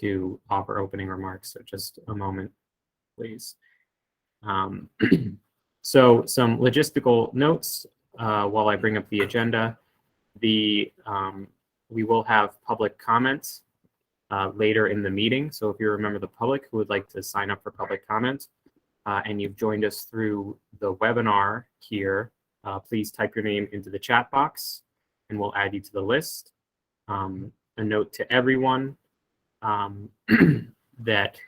to offer opening remarks. So just a moment, please. So some logistical notes while I bring up the agenda. We will have public comments later in the meeting. So if you remember the public who would like to sign up for public comment and you've joined us through the webinar here, please type your name into the chat box and we'll add you to the list. A note to everyone that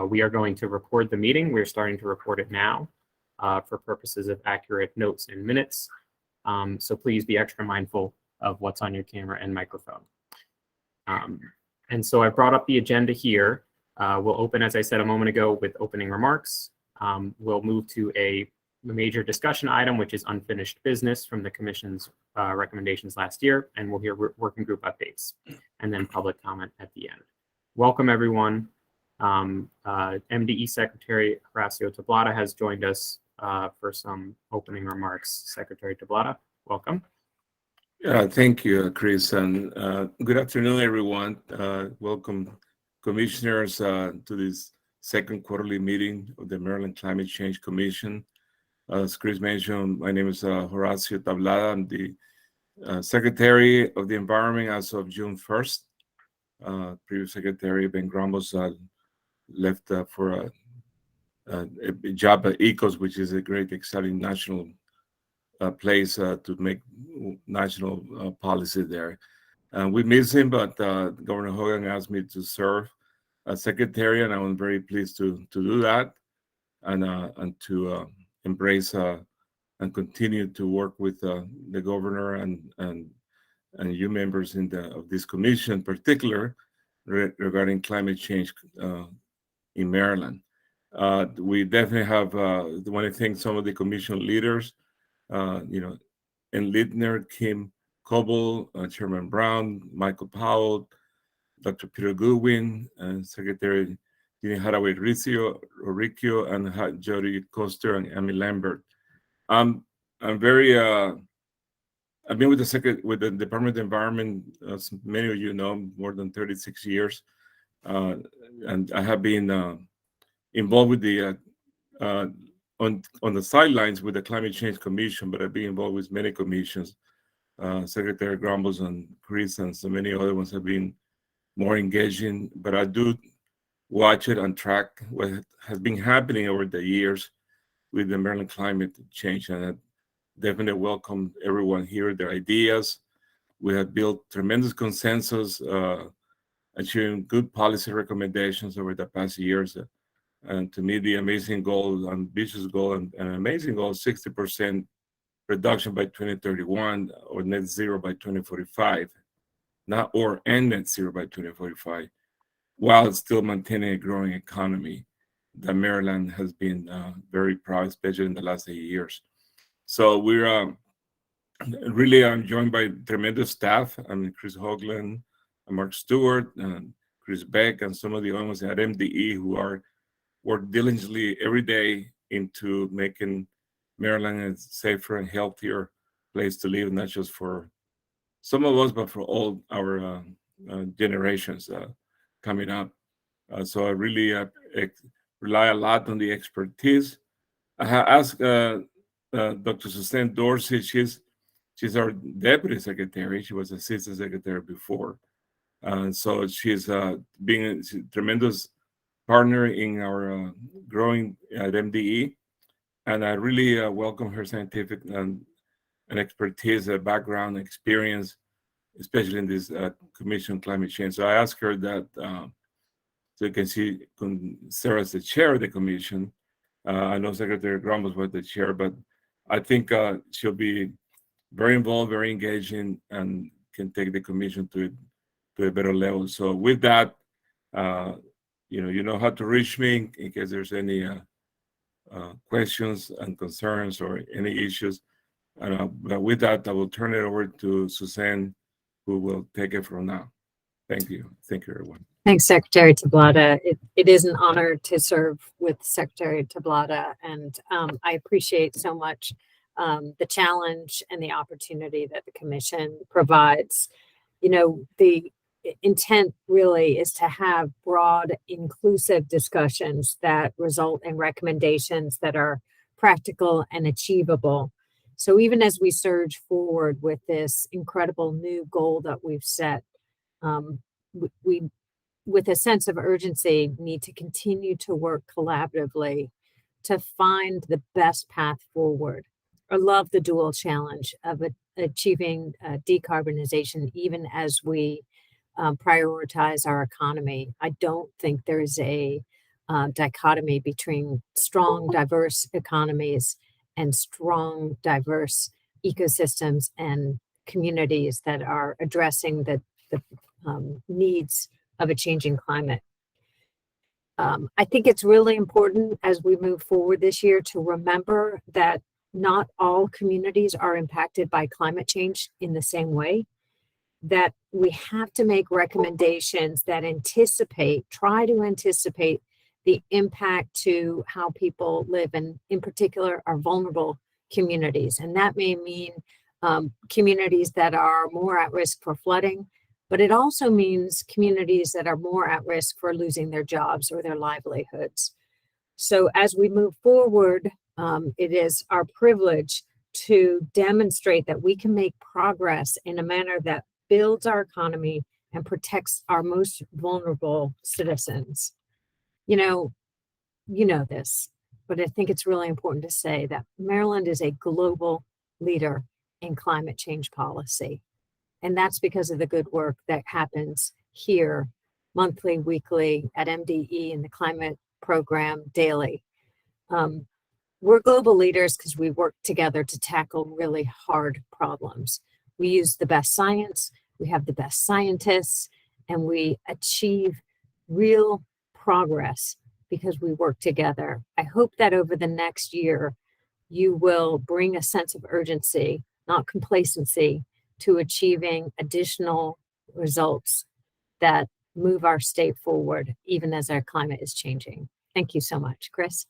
we are going to record the meeting. We're starting to record it now for purposes of accurate notes and minutes. So please be extra mindful of what's on your camera and microphone. And so I brought up the agenda here. We'll open, as I said a moment ago, with opening remarks. We'll move to a major discussion item, which is unfinished business from the Commission's recommendations last year, and we'll hear working group updates, and then public comment at the end. Welcome, everyone. MDE Secretary Horacio Tablada has joined us for some opening remarks. Secretary Tablada, welcome. Thank you, Chris, and good afternoon, everyone. Welcome, commissioners, to this second quarterly meeting of the Maryland Climate Change Commission. As Chris mentioned, my name is Horacio Tablada. I'm the Secretary of the Environment as of June 1st. Previous Secretary Ben Grumbles left for a job at ECOS, which is a great, exciting national place to make national policy there. We miss him, but Governor Hogan asked me to serve as Secretary, and I'm very pleased to do that and to embrace and continue to work with the Governor and you members of this commission, in particular, regarding climate change in Maryland. We definitely have, want to thank some of the commission leaders, and Littner, Kim Coble, Chairman Brown, Michael Powell, Dr. Peter Goodwin, and Secretary Jeannie Haraway Riccio, and Jody Koster and Amy Lambert. I'm very, I've been with the Department of Environment, as many of you know, more than 36 years. And I have been involved with the, on the sidelines with the Climate Change Commission, but I've been involved with many commissions. Secretary Grumbles and Chris and so many other ones have been more engaging, but I do watch it and track what has been happening over the years with the Maryland climate change, and I definitely welcome everyone here, their ideas. We have built tremendous consensus, achieving good policy recommendations over the past years. And to me, the amazing goal, ambitious goal, and an amazing goal, 60% reduction by 2031 or net zero by 2045, and net zero by 2045, while still maintaining a growing economy that Maryland has been very proud, especially in the last 8 years. So we're really joined by tremendous staff. I mean, Chris Hoagland, Mark Stewart, and Chris Beck, and some of the others at MDE who work diligently every day into making Maryland a safer and healthier place to live, not just for some of us, but for all our generations coming up. So I really rely a lot on the expertise. I have asked Dr. Suzanne Dorsey, she's our deputy secretary. She was assistant secretary before. So she's being a tremendous partner in our growing at MDE. And I really welcome her scientific and expertise, background, experience, especially in this commission on climate change. So I asked her that so you can see Sarah as the chair of the commission. I know Secretary Grumbles was the chair, but I think she'll be very involved, very engaging, and can take the commission to a better level. So with that, you know how to reach me in case there's any questions and concerns or any issues. But with that, I will turn it over to Suzanne, who will take it from now. Thank you. Thank you, everyone. Thanks, Secretary Tablada. It is an honor to serve with Secretary Tablada, and I appreciate so much the challenge and the opportunity that the Commission provides. You know, the intent really is to have broad, inclusive discussions that result in recommendations that are practical and achievable. So even as we surge forward with this incredible new goal that we've set, we, with a sense of urgency, need to continue to work collaboratively to find the best path forward. I love the dual challenge of achieving decarbonization, even as we prioritize our economy. I don't think there's a dichotomy between strong, diverse economies and strong, diverse ecosystems and communities that are addressing the needs of a changing climate. I think it's really important as we move forward this year to remember that not all communities are impacted by climate change in the same way, that we have to make recommendations that try to anticipate the impact to how people live, and in particular, our vulnerable communities. And that may mean communities that are more at risk for flooding, but it also means communities that are more at risk for losing their jobs or their livelihoods. So as we move forward, it is our privilege to demonstrate that we can make progress in a manner that builds our economy and protects our most vulnerable citizens. You know this, but I think it's really important to say that Maryland is a global leader in climate change policy. And that's because of the good work that happens here monthly, weekly at MDE in the climate program daily. We're global leaders because we work together to tackle really hard problems. We use the best science, we have the best scientists, and we achieve real progress because we work together. I hope that over the next year, you will bring a sense of urgency, not complacency, to achieving additional results that move our state forward, even as our climate is changing. Thank you so much. Chris?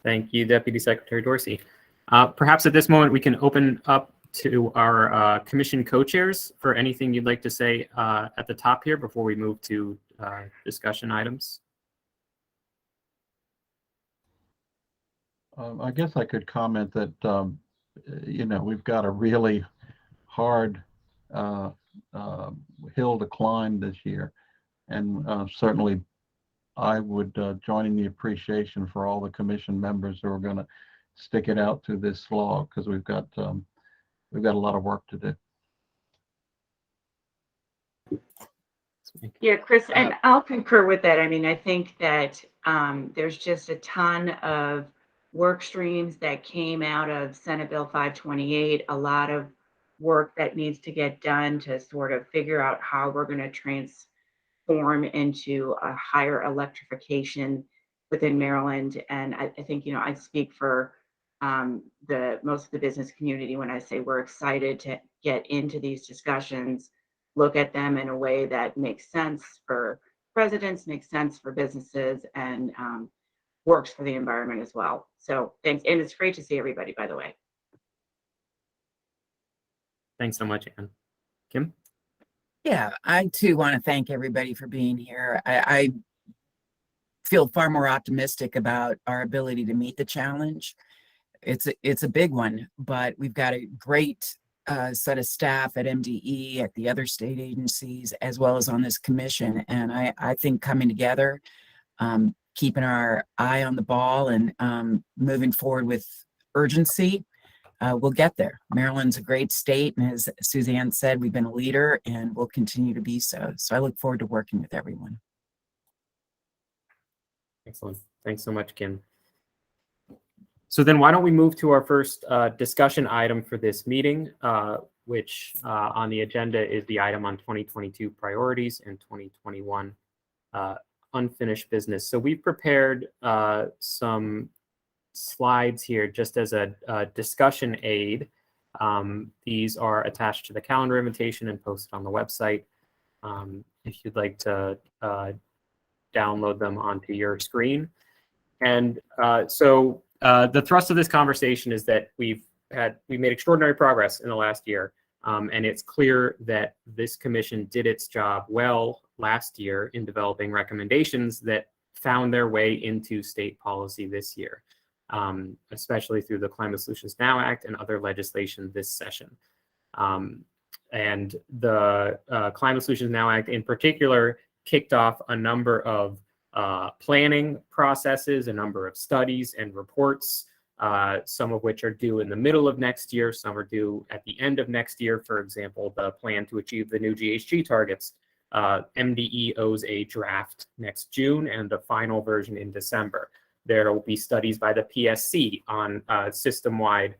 Thank you, Deputy Secretary Dorsey. Perhaps at this moment, we can open up to our commission co-chairs for anything you'd like to say at the top here before we move to discussion items. I guess I could comment that, we've got a really hard hill to climb this year. And certainly I would join in the appreciation for all the commission members who are going to stick it out to this slog, because we've got a lot of work to do. Yeah, Chris, and I'll concur with that. I mean, I think that there's just a ton of work streams that came out of Senate Bill 528, a lot of work that needs to get done to sort of figure out how we're going to transform into a higher electrification within Maryland. And I think, I speak for most of the business community when I say we're excited to get into these discussions, look at them in a way that makes sense for residents, makes sense for businesses, and works for the environment as well. So thanks. And it's great to see everybody, by the way. Thanks so much, Anne. Kim? Yeah, I too want to thank everybody for being here. I feel far more optimistic about our ability to meet the challenge. It's a big one, but we've got a great set of staff at MDE, at the other state agencies, as well as on this commission. And I think coming together, keeping our eye on the ball and moving forward with urgency, we'll get there. Maryland's a great state, and as Suzanne said, we've been a leader and we'll continue to be so. So I look forward to working with everyone. Excellent. Thanks so much, Kim. So then why don't we move to our first discussion item for this meeting, which on the agenda is the item on 2022 priorities and 2021 unfinished business. So we've prepared some slides here just as a discussion aid. These are attached to the calendar invitation and posted on the website. If you'd like to download them onto your screen. And the thrust of this conversation is that we made extraordinary progress in the last year And it's clear that this commission did its job well last year in developing recommendations that found their way into state policy this year, especially through the Climate Solutions Now Act and other legislation this session. And the Climate Solutions Now Act in particular kicked off a number of planning processes, a number of studies and reports, some of which are due in the middle of next year, some are due at the end of next year. For example, the plan to achieve the new GHG targets. MDE owes a draft next June and a final version in December. There will be studies by the PSC on system-wide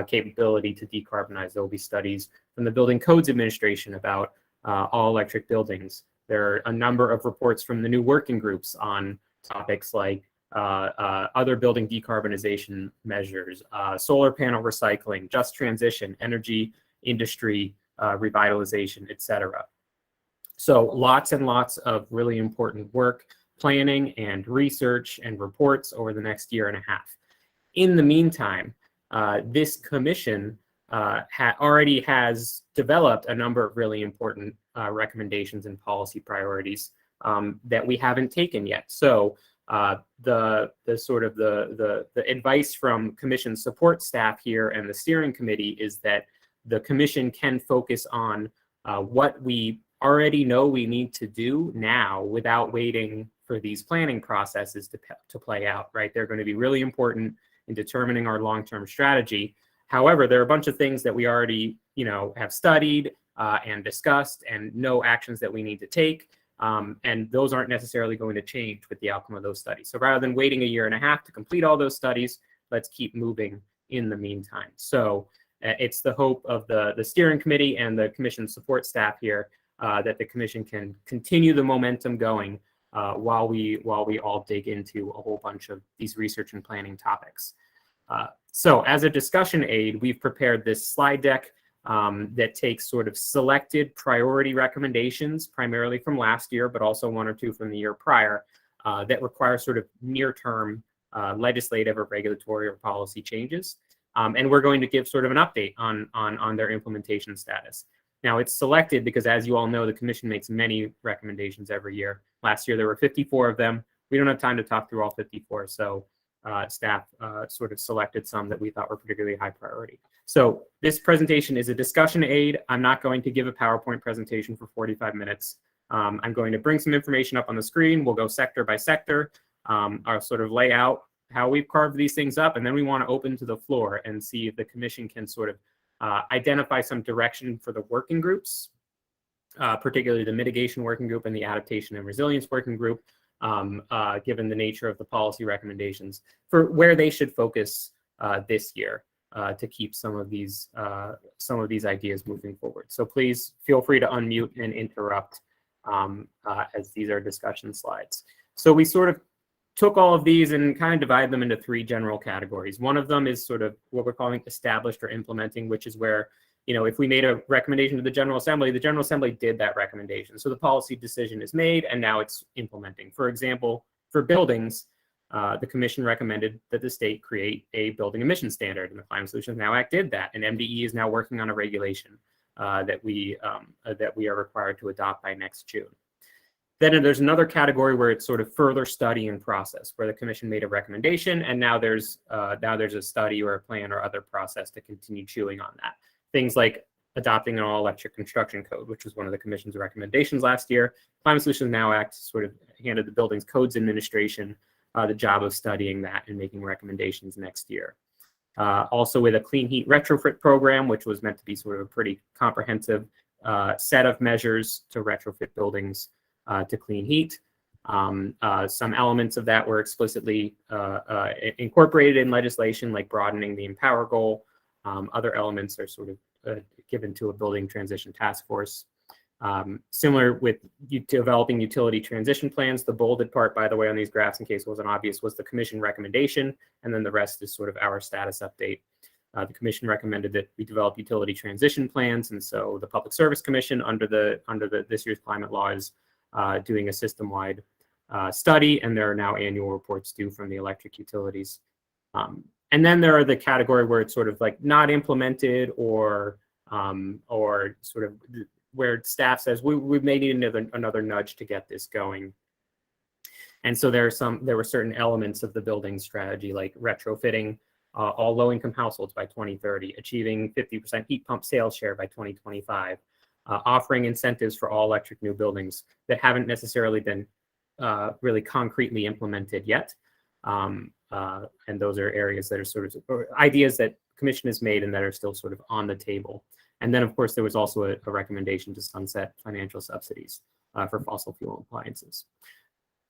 capability to decarbonize. There will be studies from the Building Codes Administration about all electric buildings. There are a number of reports from the new working groups on topics like other building decarbonization measures, solar panel recycling, just transition, energy industry revitalization, etc. So lots and lots of really important work, planning and research and reports over the next year and a half. In the meantime, this commission already has developed a number of really important recommendations and policy priorities that we haven't taken yet. So the advice from commission support staff here and the steering committee is that the commission can focus on what we already know we need to do now without waiting for these planning processes to play out, right? They're going to be really important in determining our long-term strategy. However, there are a bunch of things that we already, have studied and discussed and know actions that we need to take. And those aren't necessarily going to change with the outcome of those studies. So rather than waiting a year and a half to complete all those studies, let's keep moving in the meantime. So it's the hope of the steering committee and the commission support staff here that the commission can continue the momentum going while we all dig into a whole bunch of these research and planning topics. So as a discussion aid, we've prepared this slide deck that takes sort of selected priority recommendations, primarily from last year, but also one or two from the year prior, that require sort of near-term legislative or regulatory or policy changes. And we're going to give sort of an update on their implementation status. Now, it's selected because, as you all know, the commission makes many recommendations every year. Last year, there were 54 of them. We don't have time to talk through all 54, so staff sort of selected some that we thought were particularly high priority. So this presentation is a discussion aid. I'm not going to give a PowerPoint presentation for 45 minutes. I'm going to bring some information up on the screen. We'll go sector by sector. I'll sort of lay out how we've carved these things up, and then we want to open to the floor and see if the commission can sort of identify some direction for the working groups, particularly the mitigation working group and the adaptation and resilience working group, given the nature of the policy recommendations, for where they should focus this year to keep some of these ideas moving forward. So please feel free to unmute and interrupt as these are discussion slides. So we sort of took all of these and kind of divide them into three general categories. One of them is sort of what we're calling established or implementing, which is where, if we made a recommendation to the General Assembly did that recommendation. So the policy decision is made and now it's implementing. For example, for buildings, the commission recommended that the state create a building emission standard, and the Climate Solutions Now Act did that. And MDE is now working on a regulation that we are required to adopt by next June. Then there's another category where it's sort of further study and process, where the commission made a recommendation, and now there's a study or a plan or other process to continue chewing on that. Things like adopting an all-electric construction code, which was one of the commission's recommendations last year. Climate Solutions Now Act sort of handed the Building Codes Administration the job of studying that and making recommendations next year. Also with a clean heat retrofit program, which was meant to be sort of a pretty comprehensive set of measures to retrofit buildings to clean heat. Some elements of that were explicitly incorporated in legislation, like broadening the Empower goal. Other elements are sort of given to a building transition task force. Similar with developing utility transition plans, the bolded part, by the way, on these graphs, in case it wasn't obvious, was the commission recommendation, and then the rest is sort of our status update. The commission recommended that we develop utility transition plans, and so the Public Service Commission, under this year's climate law, is doing a system-wide study, and there are now annual reports due from the electric utilities. And then there are the category where it's sort of like not implemented or or sort of where staff says we may need another nudge to get this going. And so there were certain elements of the building strategy, like retrofitting all low-income households by 2030, achieving 50% heat pump sales share by 2025, offering incentives for all electric new buildings that haven't necessarily been really concretely implemented yet. And those are areas that are sort of ideas that Commission has made and that are still sort of on the table. And then, of course, there was also a recommendation to sunset financial subsidies for fossil fuel appliances.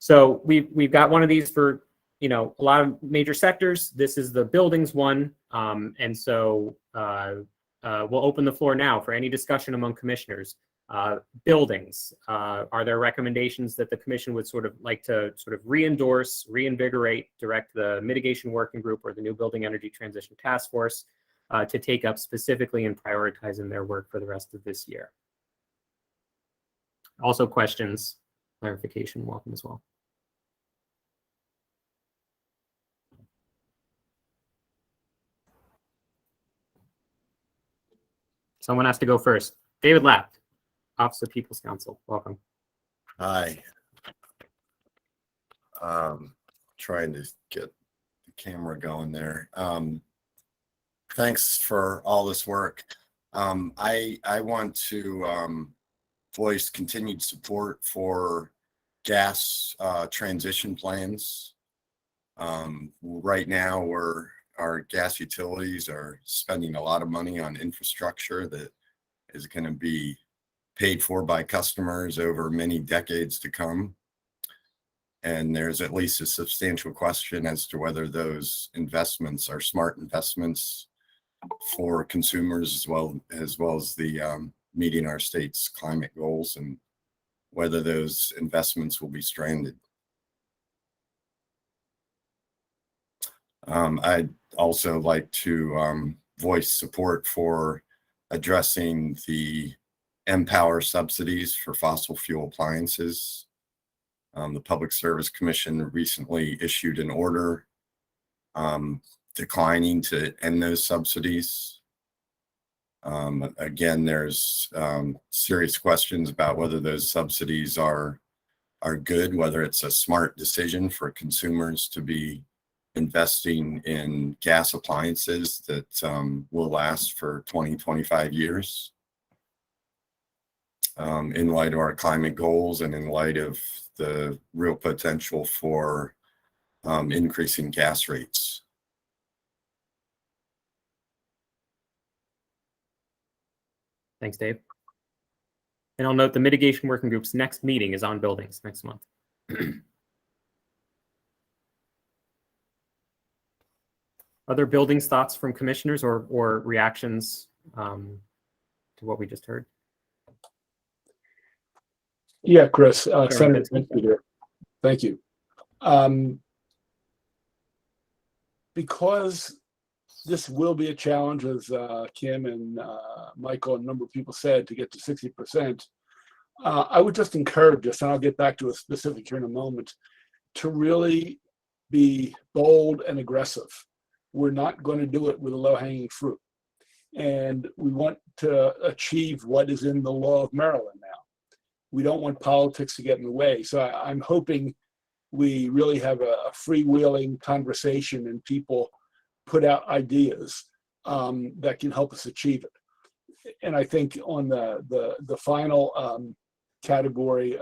So we've got one of these for, you know, a lot of major sectors. This is the buildings one. And so we'll open the floor now for any discussion among commissioners. Buildings, are there recommendations that the commission would sort of like to sort of re-endorse, reinvigorate, direct the mitigation working group or the new building energy transition task force to take up specifically and prioritizing their work for the rest of this year? Also questions, clarification, welcome as well. Someone has to go first. David Lapp, Office of People's Counsel, welcome. Hi. Trying to get the camera going there. Thanks for all this work. I want to voice continued support for gas transition plans. Right now, our gas utilities are spending a lot of money on infrastructure that is going to be paid for by customers over many decades to come. And there's at least a substantial question as to whether those investments are smart investments for consumers as well as the meeting our state's climate goals, and whether those investments will be stranded. I'd also like to voice support for addressing the Empower subsidies for fossil fuel appliances. The Public Service Commission recently issued an order declining to end those subsidies. Again, there's serious questions about whether those subsidies are good, whether it's a smart decision for consumers to be investing in gas appliances that will last for 20, 25 years. In light of our climate goals and in light of the real potential for increasing gas rates. Thanks, Dave. And I'll note the mitigation working group's next meeting is on buildings next month. Other buildings thoughts from commissioners or reactions to what we just heard? Yeah, Chris, Chairman Senator Vincent. Pinsky here. Thank you. Because this will be a challenge, as Kim and Michael and a number of people said, to get to 60%, I would just encourage us, and I'll get back to a specific here in a moment, to really be bold and aggressive. We're not going to do it with a low-hanging fruit. And we want to achieve what is in the law of Maryland now. We don't want politics to get in the way. So I'm hoping we really have a freewheeling conversation and people put out ideas that can help us achieve it. And I think on the final category,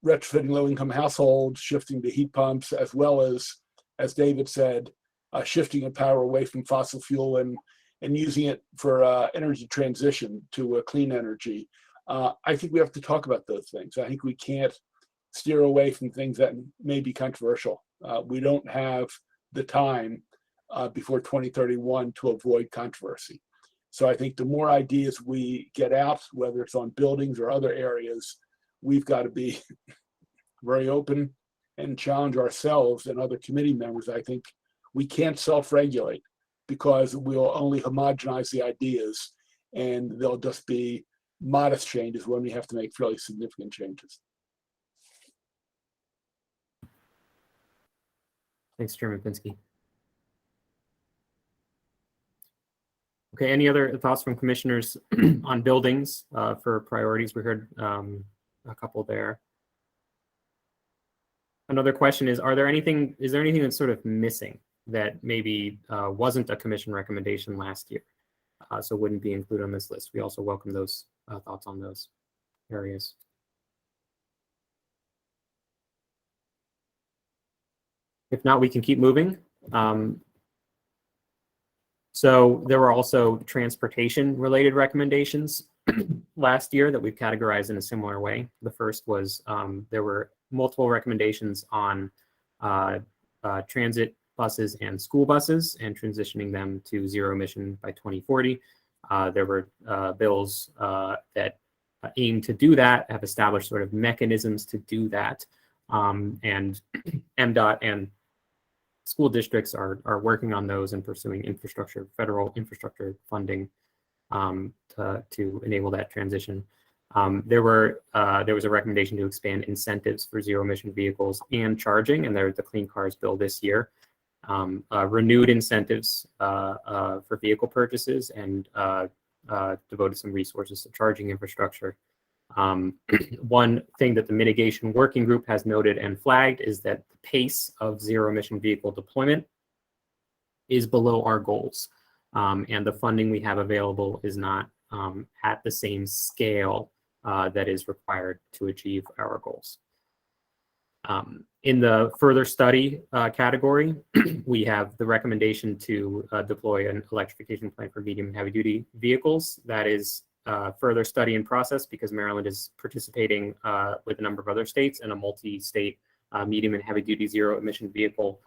retrofitting low-income households, shifting to heat pumps, as well as David said, shifting of power away from fossil fuel and using it for energy transition to clean energy. I think we have to talk about those things. I think we can't steer away from things that may be controversial. We don't have the time before 2031 to avoid controversy. So I think the more ideas we get out, whether it's on buildings or other areas, we've got to be very open and challenge ourselves and other committee members. I think we can't self-regulate because we'll only homogenize the ideas and they'll just be modest changes when we have to make fairly significant changes. Thanks, Chairman Pinsky. Okay, any other thoughts from commissioners on buildings for priorities? We heard a couple there. Another question is, is there anything that's sort of missing that maybe wasn't a commission recommendation last year, so wouldn't be included on this list? We also welcome those thoughts on those areas. If not, we can keep moving. So there were also transportation related recommendations last year that we've categorized in a similar way. The first was there were multiple recommendations on transit buses and school buses and transitioning them to zero emission by 2040. There were bills that aim to do that, have established sort of mechanisms to do that. And MDOT and school districts are working on those and pursuing federal infrastructure funding to enable that transition. There was a recommendation to expand incentives for zero emission vehicles and charging, and there's the Clean Cars bill this year. Renewed incentives for vehicle purchases and devoted some resources to charging infrastructure. One thing that the mitigation working group has noted and flagged is that the pace of zero emission vehicle deployment is below our goals. And the funding we have available is not at the same scale that is required to achieve our goals. In the further study category, we have the recommendation to deploy an electrification plan for medium and heavy duty vehicles. That is further study in process because Maryland is participating with a number of other states in a multi-state medium and heavy duty zero emission vehicle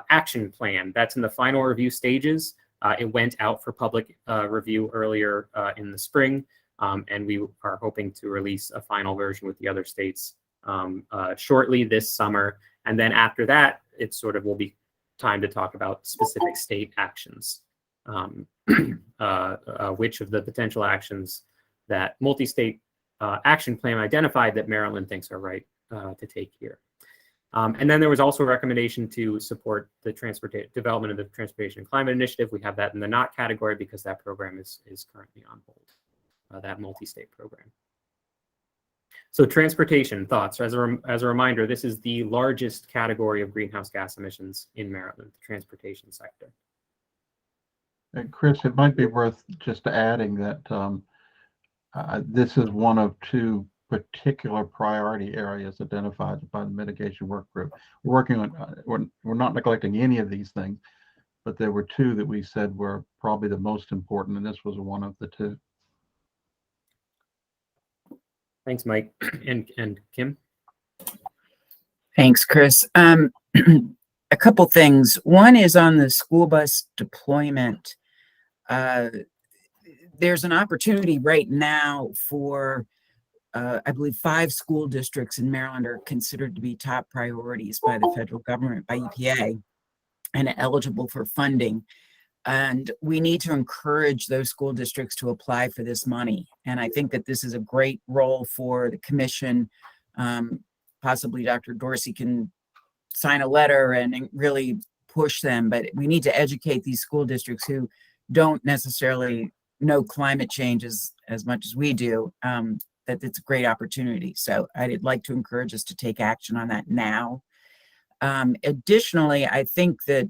action plan. That's in the final review stages. It went out for public review earlier in the spring, and we are hoping to release a final version with the other states shortly this summer. And then after that, it sort of will be time to talk about specific state actions. Which of the potential actions that multi-state action plan identified that Maryland thinks are right to take here. And then there was also a recommendation to support the development of the Transportation and Climate Initiative. We have that in the not category because that program is currently on hold, that multi-state program. So transportation thoughts. As a reminder, this is the largest category of greenhouse gas emissions in Maryland, the transportation sector. And Chris, it might be worth just adding that this is one of two particular priority areas identified by the mitigation work group. We're working on, we're not neglecting any of these things, but there were two that we said were probably the most important, and this was one of the two. Thanks, Mike. And Kim? Thanks, Chris. A couple things. One is on the school bus deployment. There's an opportunity right now for, I believe 5 school districts in Maryland are considered to be top priorities by the federal government, by EPA, and eligible for funding. And we need to encourage those school districts to apply for this money. And I think that this is a great role for the commission. Possibly Dr. Dorsey can sign a letter and really push them, but we need to educate these school districts who don't necessarily know climate change as much as we do, that it's a great opportunity. So I'd like to encourage us to take action on that now. Additionally, I think that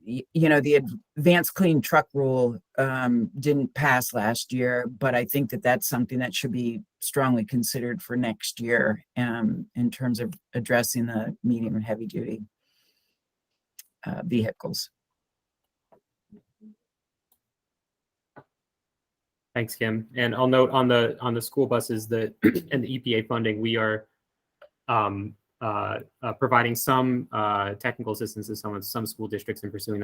you know, the advanced clean truck rule didn't pass last year, but I think that that's something that should be strongly considered for next year in terms of addressing the medium and heavy duty vehicles. Thanks, Kim. And I'll note on the school buses and the EPA funding, we are providing some technical assistance to some school districts in pursuing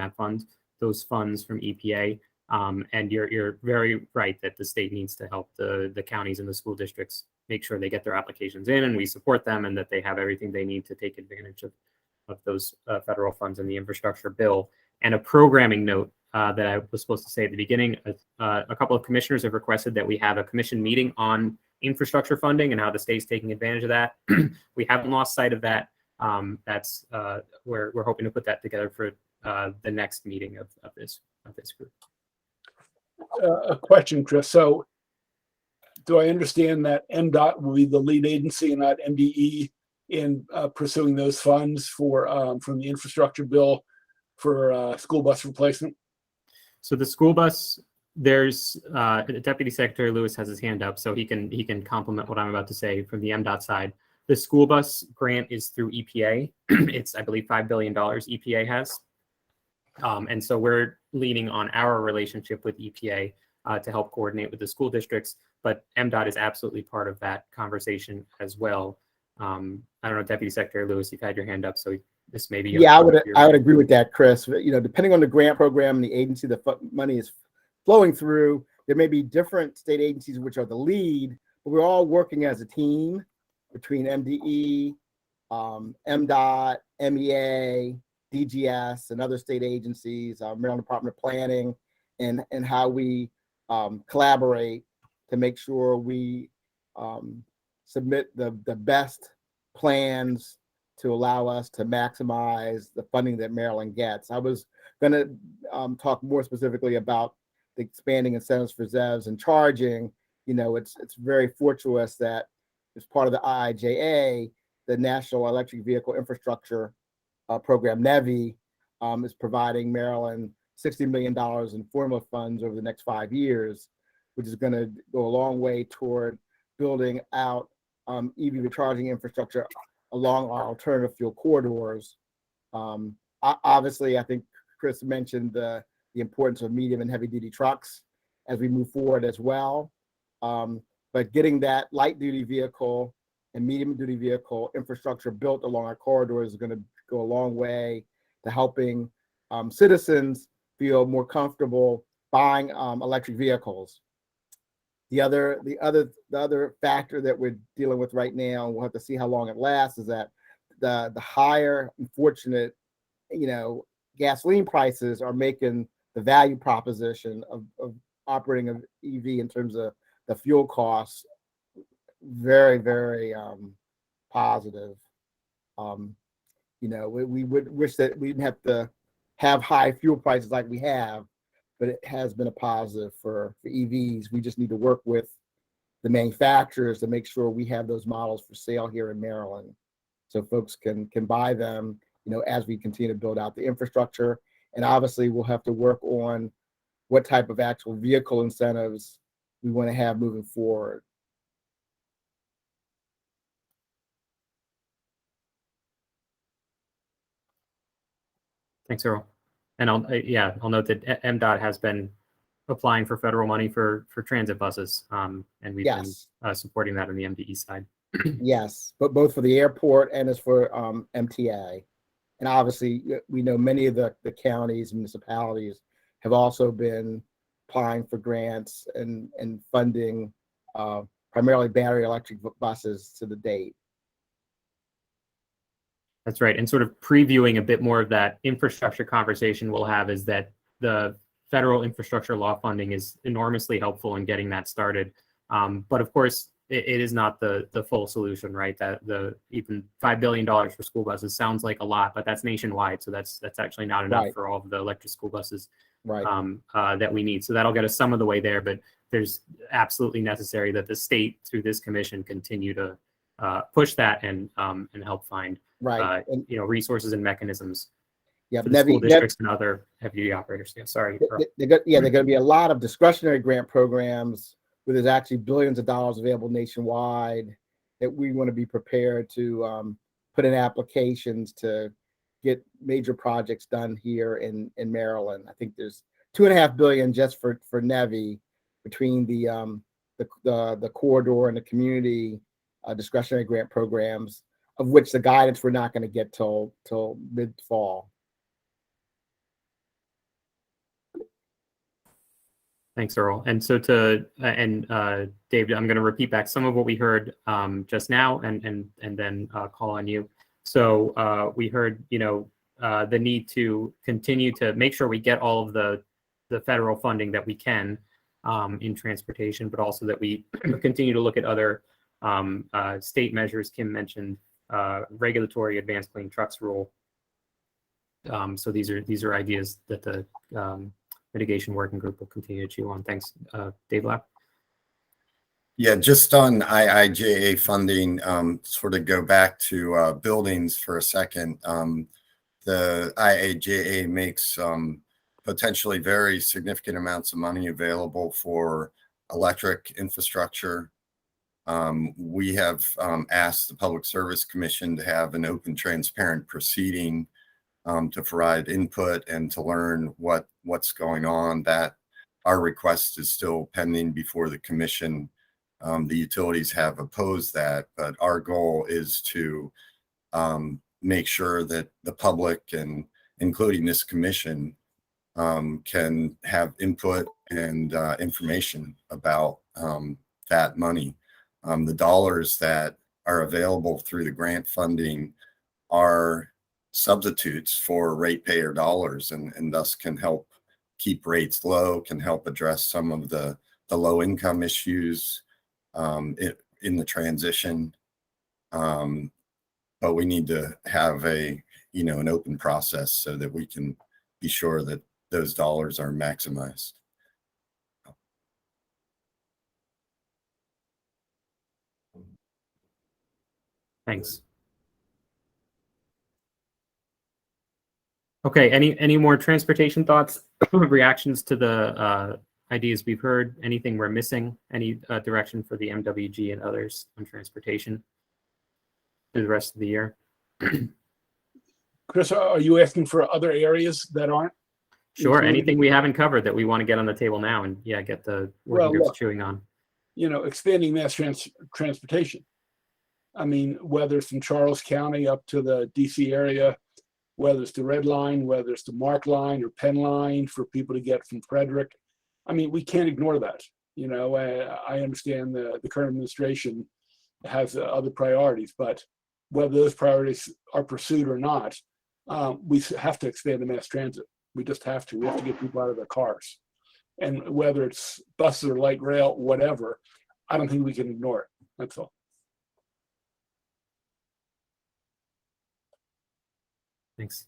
those funds from EPA. And you're very right that the state needs to help the counties and the school districts make sure they get their applications in, and we support them, and that they have everything they need to take advantage of those federal funds in the infrastructure bill. And a programming note that I was supposed to say at the beginning, a couple of commissioners have requested that we have a commission meeting on infrastructure funding and how the state's taking advantage of that. We haven't lost sight of that. That's we're hoping to put that together for the next meeting of this this group. A question, Chris. So do I understand that MDOT will be the lead agency and not MDE in pursuing those funds for from the infrastructure bill for school bus replacement? So the school bus, there's Deputy Secretary Lewis has his hand up, so he can complement what I'm about to say from the MDOT side. The school bus grant is through EPA. It's, I believe, $5 billion EPA has. And so we're leaning on our relationship with EPA to help coordinate with the school districts, but MDOT is absolutely part of that conversation as well. I don't know, Deputy Secretary Lewis, you've had your hand up, so this may be. Yeah, I would agree with that, Chris. You know, depending on the grant program and the agency the money is flowing through, there may be different state agencies which are the lead, but we're all working as a team between MDE, MDOT, MEA, DGS, and other state agencies, Maryland Department of Planning, and how we collaborate to make sure we submit the best plans to allow us to maximize the funding that Maryland gets. I was going to talk more specifically about the expanding incentives for ZEVs and charging. You know, it's very fortuitous that as part of the IIJA, the National Electric Vehicle Infrastructure Program, NEVI, is providing Maryland $60 million in formula funds over the next 5 years, which is going to go a long way toward building out EV recharging infrastructure along our alternative fuel corridors. Obviously, I think Chris mentioned the importance of medium and heavy duty trucks as we move forward as well. But getting that light duty vehicle and medium duty vehicle infrastructure built along our corridors is going to go a long way to helping citizens feel more comfortable buying electric vehicles. The other factor that we're dealing with right now, and we'll have to see how long it lasts, is that the higher unfortunate, gasoline prices are making the value proposition of operating an EV in terms of the fuel costs very, very positive. We would wish that we didn't have to have high fuel prices like we have, but it has been a positive for EVs. We just need to work with the manufacturers to make sure we have those models for sale here in Maryland, so folks can buy them, as we continue to build out the infrastructure. And obviously, we'll have to work on what type of actual vehicle incentives we want to have moving forward. Thanks, Earl. And I'll note that MDOT has been applying for federal money for transit buses, and we've been supporting that on the MDE side. Yes, but both for the airport and as for MTA. And obviously, we know many of the counties, municipalities have also been applying for grants and funding primarily battery electric buses to the date. That's right. And sort of previewing a bit more of that infrastructure conversation we'll have is that the federal infrastructure law funding is enormously helpful in getting that started. But of course, it is not the full solution, right? That even $5 billion for school buses sounds like a lot, but that's nationwide. So that's actually not enough for all of the electric school buses that we need. So that'll get us some of the way there, but there's absolutely necessary that the state through this commission continue to push that and help find resources and mechanisms for the school districts and other heavy operators. Yeah, sorry. They're going to be a lot of discretionary grant programs where there's actually billions of dollars available nationwide that we want to be prepared to put in applications to get major projects done here in Maryland. I think there's $2.5 billion just for NEVI between the corridor and the community discretionary grant programs, of which the guidance we're not going to get till mid-fall. Thanks, Earl. And so Dave, I'm going to repeat back some of what we heard just now, and then call on you. So we heard, the need to continue to make sure we get all of the federal funding that we can in transportation, but also that we continue to look at other state measures. Kim mentioned regulatory advanced clean trucks rule. So these are ideas that the mitigation working group will continue to chew on. Thanks, Dave Lapp. Yeah, just on IIJA funding, sort of go back to buildings for a second. The IIJA makes potentially very significant amounts of money available for electric infrastructure. We have asked the Public Service Commission to have an open, transparent proceeding to provide input and to learn what's going on. That our request is still pending before the commission. The utilities have opposed that, but our goal is to make sure that the public, and including this commission, can have input and information about that money. The dollars that are available through the grant funding are substitutes for ratepayer dollars, and thus can help keep rates low, can help address some of the low income issues in the transition. But we need to have an open process so that we can be sure that those dollars are maximized. Thanks. Okay, any more transportation thoughts, reactions to the ideas we've heard? Anything we're missing? Any direction for the MWG and others on transportation through the rest of the year? Chris, are you asking for other areas that aren't? Sure, included? anything we haven't covered that we want to get on the table now and get the working Well, groups look, chewing on. Expanding mass transportation. I mean, whether it's from Charles County up to the DC area, whether it's the Red Line, whether it's the Mark Line or Penn Line for people to get from Frederick. I mean, we can't ignore that. I understand the current administration has other priorities, but whether those priorities are pursued or not, we have to expand the mass transit. We just have to. We have to get people out of their cars. And whether it's buses or light rail, whatever, I don't think we can ignore it. That's all. Thanks.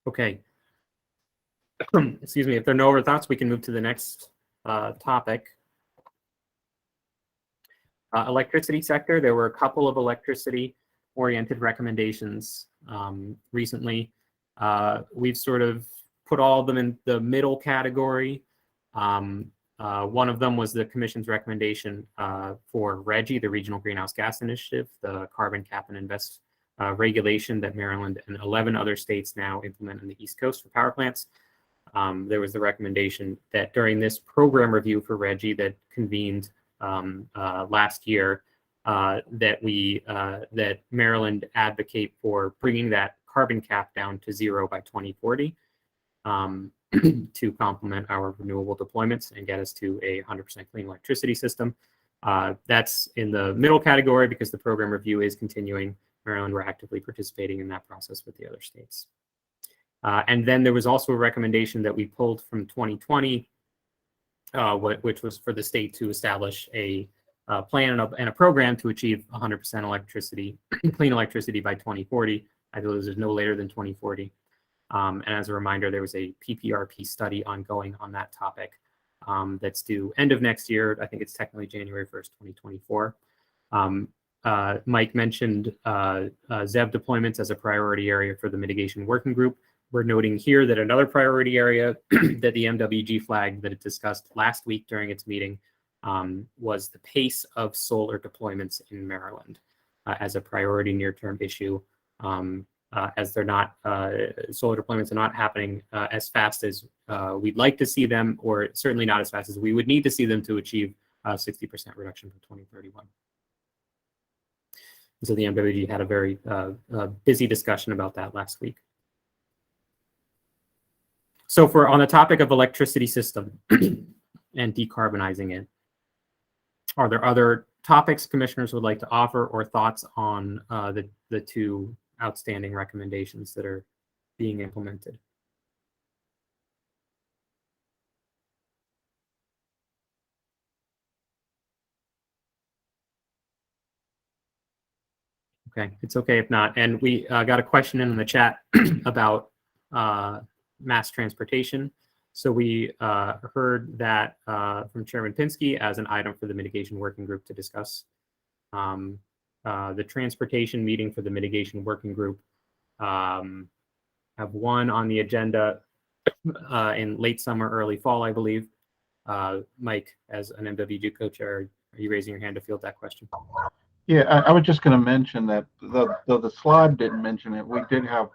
Okay. Excuse me. If there are no other thoughts, we can move to the next topic. Electricity sector. There were a couple of electricity-oriented recommendations recently. We've sort of put all of them in the middle category. One of them was the Commission's recommendation for RGGI, the Regional Greenhouse Gas Initiative, the carbon cap and invest regulation that Maryland and 11 other states now implement on the East Coast for power plants. There was the recommendation that during this program review for RGGI that convened last year, that Maryland advocate for bringing that carbon cap down to 0 by 2040 to complement our renewable deployments and get us to a 100% clean electricity system. That's in the middle category because the program review is continuing. Maryland, we're actively participating in that process with the other states. And then there was also a recommendation that we pulled from 2020, which was for the state to establish a plan and a program to achieve 100% electricity, clean electricity by 2040. I believe there's no later than 2040. And as a reminder, there was a PPRP study ongoing on that topic that's due end of next year. I think it's technically January 1st, 2024. Mike mentioned ZEV deployments as a priority area for the mitigation working group. We're noting here that another priority area that the MWG flagged that it discussed last week during its meeting was the pace of solar deployments in Maryland as a priority near-term issue. As they're not, solar deployments are not happening as fast as we'd like to see them, or certainly not as fast as we would need to see them to achieve 60% reduction by 2031. So the MWG had a very busy discussion about that last week. So for on the topic of electricity system and decarbonizing it, are there other topics commissioners would like to offer or thoughts on the two outstanding recommendations that are being implemented? Okay, it's okay if not. And we got a question in the chat about mass transportation. So we heard that from Chairman Pinsky as an item for the mitigation working group to discuss. The transportation meeting for the mitigation working group have one on the agenda in late summer, early fall, I believe. Mike, as an MWG co-chair, are you raising your hand to field that question? Yeah, I was just going to mention that though the slide didn't mention it, we did have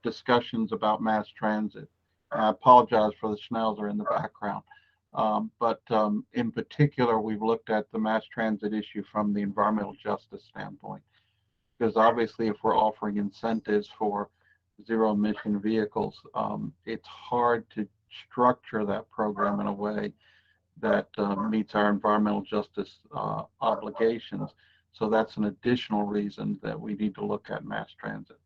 discussions about mass transit. I apologize for the schnauzer in the background. But in particular, we've looked at the mass transit issue from the environmental justice standpoint. Because obviously, if we're offering incentives for zero emission vehicles, it's hard to structure that program in a way that meets our environmental justice obligations. So that's an additional reason that we need to look at mass transit.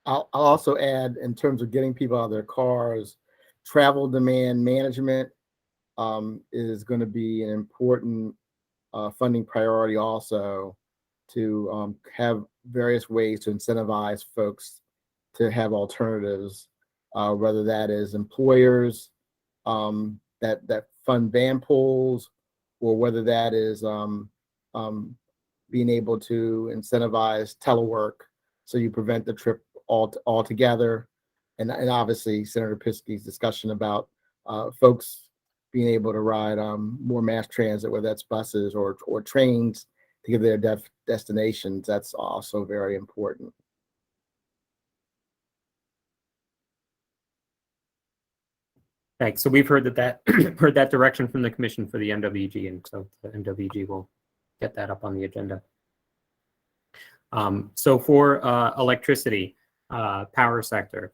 I'll also add, in terms of getting people out of their cars, travel demand management is going to be an important funding priority also, to have various ways to incentivize folks to have alternatives, whether that is employers that fund van pools, or whether that is being able to incentivize telework so you prevent the trip altogether. And obviously Senator Pinsky's discussion about folks being able to ride more mass transit, whether that's buses or trains, to get their destinations. That's also very important. Thanks. So we've heard that heard that direction from the commission for the MWG, and so the MWG will get that up on the agenda. So for electricity, power sector,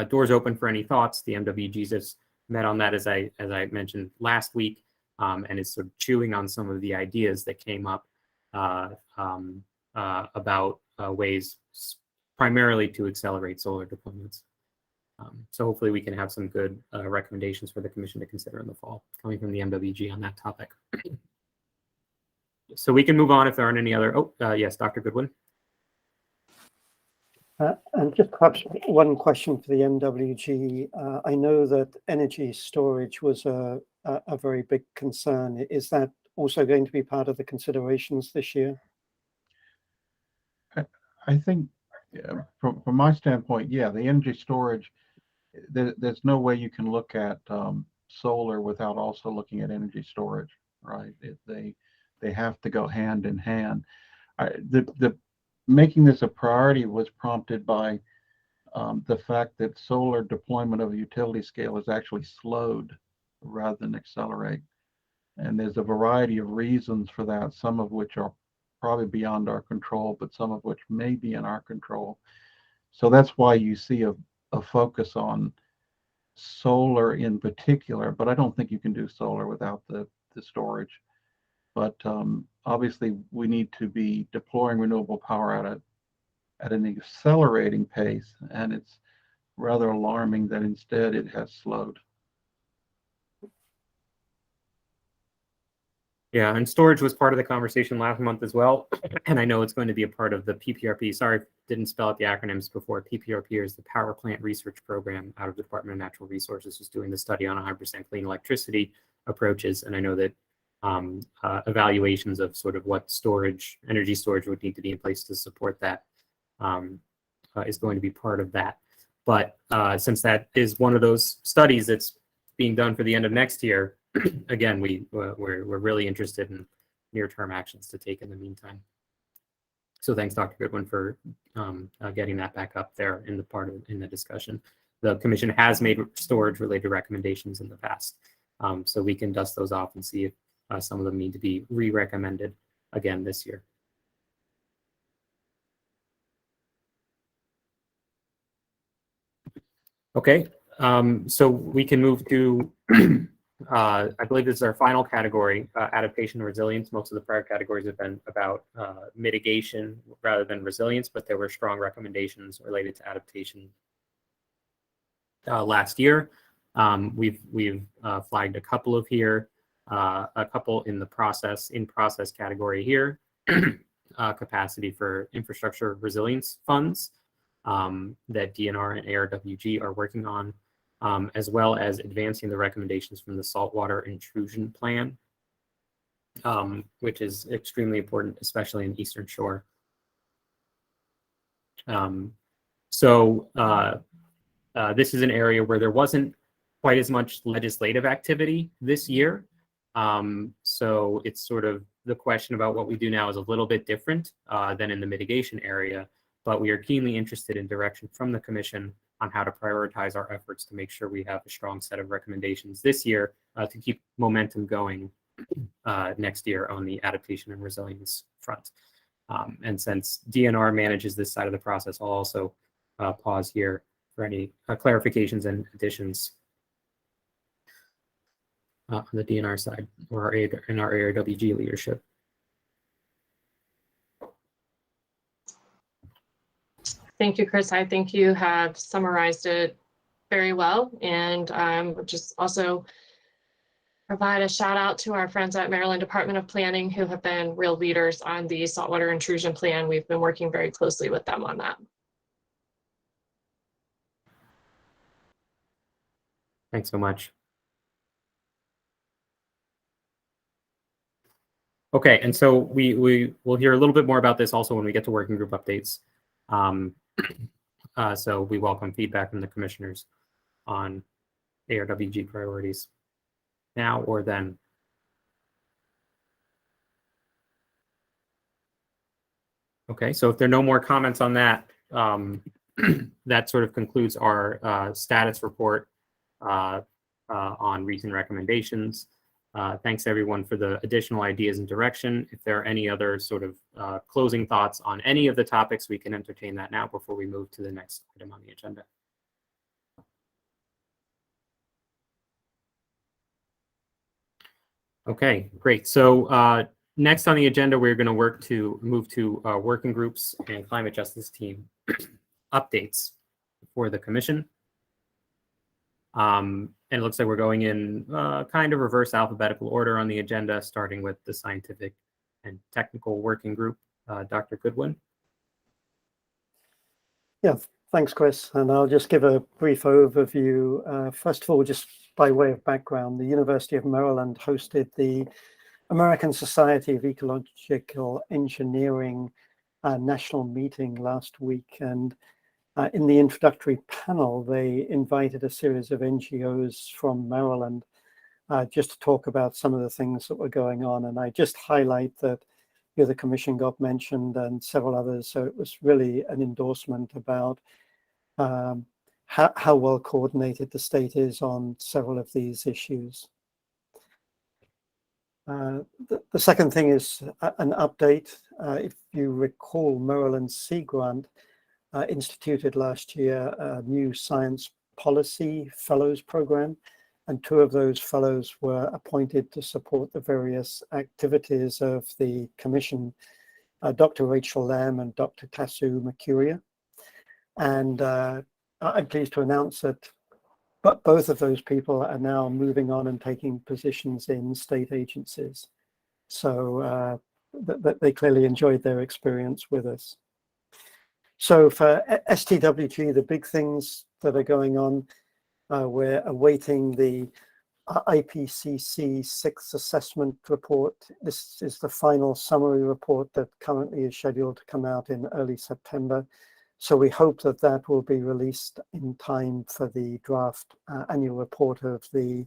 doors open for any thoughts. The MWG just met on that, as I mentioned last week, and is sort of chewing on some of the ideas that came up about ways primarily to accelerate solar deployments. So hopefully we can have some good recommendations for the commission to consider in the fall, coming from the MWG on that topic. So we can move on if there aren't any other. Yes, Dr. Goodwin. And just perhaps one question for the MWG. I know that energy storage was a very big concern. Is that also going to be part of the considerations this year? I think from my standpoint, yeah, the energy storage, there's no way you can look at solar without also looking at energy storage, right? They have to go hand in hand. The making this a priority was prompted by the fact that solar deployment of a utility scale is actually slowed rather than accelerate. And there's a variety of reasons for that, some of which are probably beyond our control, but some of which may be in our control. So that's why you see a focus on solar in particular, but I don't think you can do solar without the storage. But obviously we need to be deploying renewable power at an accelerating pace, and it's rather alarming that instead it has slowed. Yeah, and storage was part of the conversation last month as well. And I know it's going to be a part of the PPRP. Sorry, didn't spell out the acronyms before. PPRP is the Power Plant Research Program out of the Department of Natural Resources, who's doing the study on 100% clean electricity approaches. And I know that evaluations of sort of what energy storage would need to be in place to support that is going to be part of that. But since that is one of those studies that's being done for the end of next year, again, we're really interested in near-term actions to take in the meantime. So thanks, Dr. Goodwin, for getting that back up there in the discussion. The commission has made storage-related recommendations in the past, so we can dust those off and see if some of them need to be re-recommended again this year. Okay, so we can move to I believe this is our final category, adaptation resilience. Most of the prior categories have been about mitigation rather than resilience, but there were strong recommendations related to adaptation last year. We've flagged a couple of here. a couple in process category here, capacity for infrastructure resilience funds that DNR and ARWG are working on, as well as advancing the recommendations from the saltwater intrusion plan, which is extremely important, especially in Eastern Shore. This is an area where there wasn't quite as much legislative activity this year. So it's sort of the question about what we do now is a little bit different than in the mitigation area, but we are keenly interested in direction from the Commission on how to prioritize our efforts to make sure we have a strong set of recommendations this year to keep momentum going next year on the adaptation and resilience front. And since DNR manages this side of the process, I'll also pause here for any clarifications and additions on the DNR side or in our ARWG leadership. Thank you, Chris. I think you have summarized it very well. And just also provide a shout out to our friends at Maryland Department of Planning who have been real leaders on the saltwater intrusion plan. We've been working very closely with them on that. Thanks so much. Okay, and so we will hear a little bit more about this also when we get to working group updates. So we welcome feedback from the commissioners on ARWG priorities now or then. Okay, so if there are no more comments on that, that sort of concludes our status report on recent recommendations. Thanks everyone for the additional ideas and direction. If there are any other sort of closing thoughts on any of the topics, we can entertain that now before we move to the next item on the agenda. Okay, great. So next on the agenda, we're going to move to working groups and climate justice team updates for the commission. And it looks like we're going in kind of reverse alphabetical order on the agenda, starting with the scientific and technical working group. Dr. Goodwin. Yeah, thanks, Chris. And I'll just give a brief overview. First of all, just by way of background, the University of Maryland hosted the American Society of Ecological Engineering national meeting last week. And in the introductory panel, they invited a series of NGOs from Maryland just to talk about some of the things that were going on. And I just highlight that the commission got mentioned and several others. So it was really an endorsement about how well coordinated the state is on several of these issues. The second thing is an update. If you recall, Maryland's Sea Grant instituted last year a new science policy fellows program, and 2 of those fellows were appointed to support the various activities of the commission, Dr. Rachel Lamb and Dr. Tasu Makuria. And I'm pleased to announce that both of those people are now moving on and taking positions in state agencies. So they clearly enjoyed their experience with us. So for STWG, the big things that are going on, we're awaiting the Ipcc 6th assessment report. This is the final summary report that currently is scheduled to come out in early September. So we hope that that will be released in time for the draft annual report of the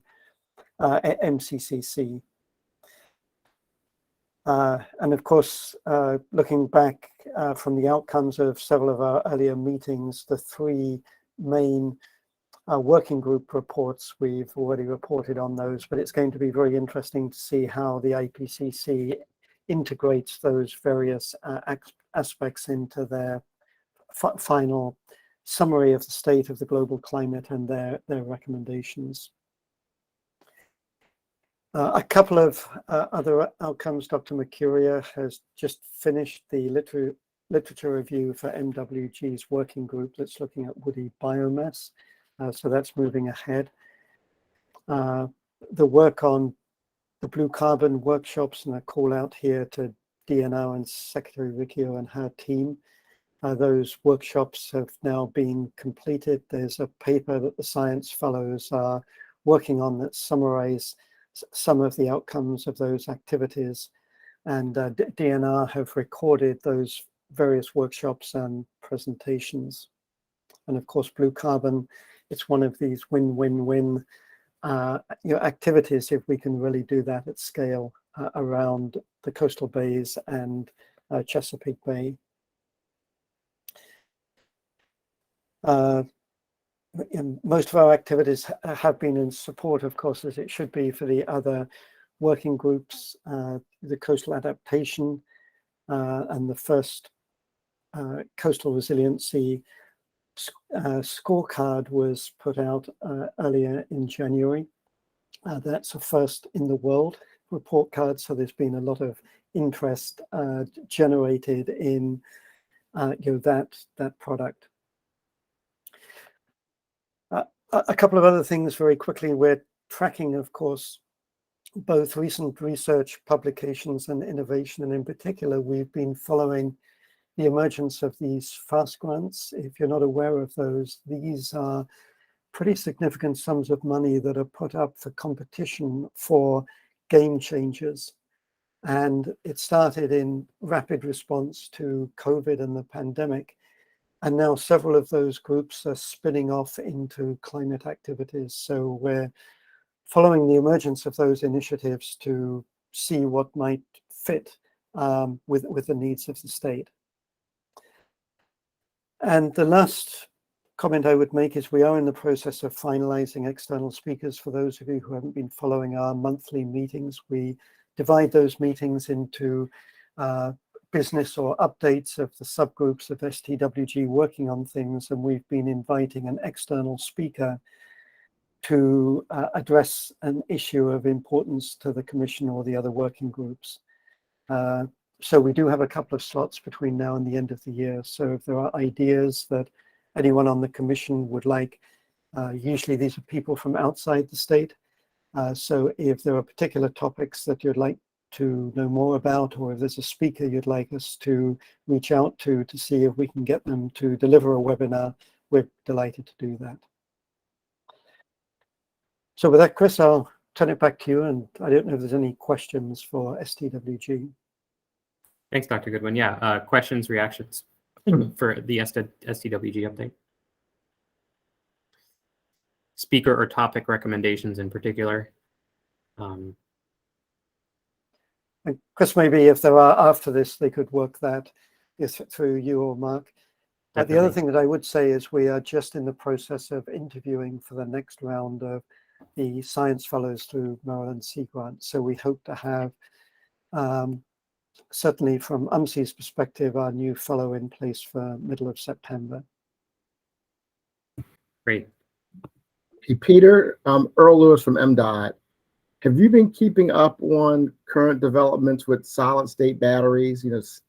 MCCC. And of course, looking back from the outcomes of several of our earlier meetings, the 3 main working group reports, we've already reported on those, but it's going to be very interesting to see how the Ipcc integrates those various aspects into their final summary of the state of the global climate and their recommendations. A couple of other outcomes. Dr. Makuria has just finished the literature review for MWG's working group that's looking at woody biomass. So that's moving ahead. The work on the blue carbon workshops, and a call out here to DNR and Secretary Riccio and her team. Those workshops have now been completed. There's a paper that the science fellows are working on that summarize some of the outcomes of those activities. And DNR have recorded those various workshops and presentations. And of course, blue carbon, it's one of these win-win-win activities if we can really do that at scale around the coastal bays and Chesapeake Bay. Most of our activities have been in support, of course, as it should be for the other working groups, the coastal adaptation and the first coastal resiliency scorecard was put out earlier in January. That's a first in the world report card, so there's been a lot of interest generated in that product. A couple of other things very quickly. We're tracking, of course, both recent research publications and innovation, and in particular, we've been following the emergence of these FAST grants. If you're not aware of those, these are pretty significant sums of money that are put up for competition for game changers. And it started in rapid response to COVID and the pandemic. And now several of those groups are spinning off into climate activities. So we're following the emergence of those initiatives to see what might fit with the needs of the state. And the last comment I would make is we are in the process of finalizing external speakers. For those of you who haven't been following our monthly meetings, we divide those meetings into business or updates of the subgroups of STWG working on things, and we've been inviting an external speaker to address an issue of importance to the Commission or the other working groups. So we do have a couple of slots between now and the end of the year. So if there are ideas that anyone on the Commission would like, usually these are people from outside the state. So if there are particular topics that you'd like to know more about, or if there's a speaker you'd like us to reach out to see if we can get them to deliver a webinar, we're delighted to do that. So with that, Chris, I'll turn it back to you, and I don't know if there's any questions for STWG. Thanks, Dr. Goodwin. Yeah, questions, reactions for the STWG update? Speaker or topic recommendations in particular? And Chris, maybe if there are after this, they could work that through you or Mark. But the other thing that I would say is we are just in the process of interviewing for the next round of the Science Fellows through Maryland Sea Grant. So we hope to have, certainly from UMSI's perspective, our new fellow in place for middle of September. Great. Hey, Peter, Earl Lewis from MDOT. Have you been keeping up on current developments with solid state batteries,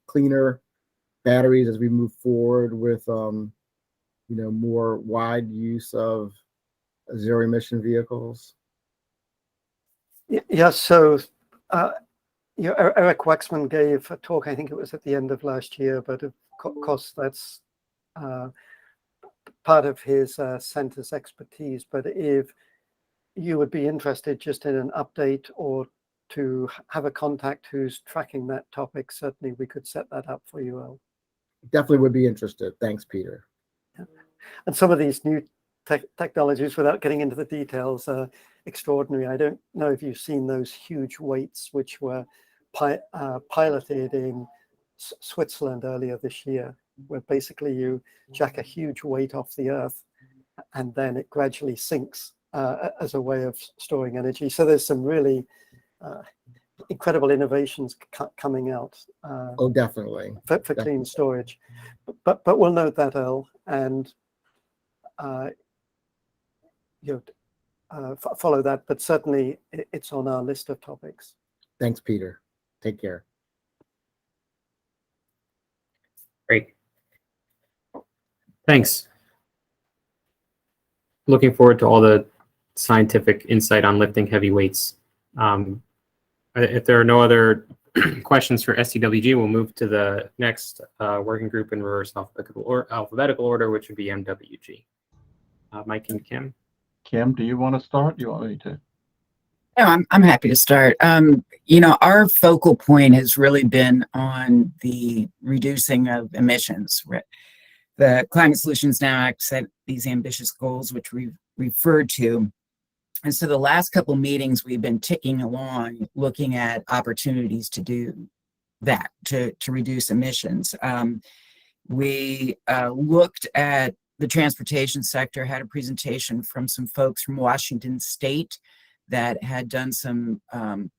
cleaner batteries as we move forward with, more wide use of zero emission vehicles? Yes, so Eric Waxman gave a talk, I think it was at the end of last year, but of course that's part of his center's expertise. But if you would be interested just in an update or to have a contact who's tracking that topic, certainly we could set that up for you, Earl. Definitely would be interested. Thanks, Peter. Yeah. And some of these new technologies, without getting into the details, are extraordinary. I don't know if you've seen those huge weights which were piloted in Switzerland earlier this year, where basically you jack a huge weight off the earth and then it gradually sinks as a way of storing energy. So there's some really incredible innovations coming out. Oh, definitely. For clean storage. But we'll note that, Earl, and follow that. But certainly it's on our list of topics. Thanks, Peter. Take care. Great. Thanks. Looking forward to all the scientific insight on lifting heavy weights. If there are no other questions for STWG, we'll move to the next working group in reverse alphabetical order, which would be MWG. Mike and Kim. Kim, do you want to start? You want me to? No, I'm happy to start. You know, our focal point has really been on the reducing of emissions. The Climate Solutions Now Act set these ambitious goals, which we've referred to. And so the last couple meetings, we've been ticking along, looking at opportunities to do that, to reduce emissions. We looked at the transportation sector, had a presentation from some folks from Washington State that had done some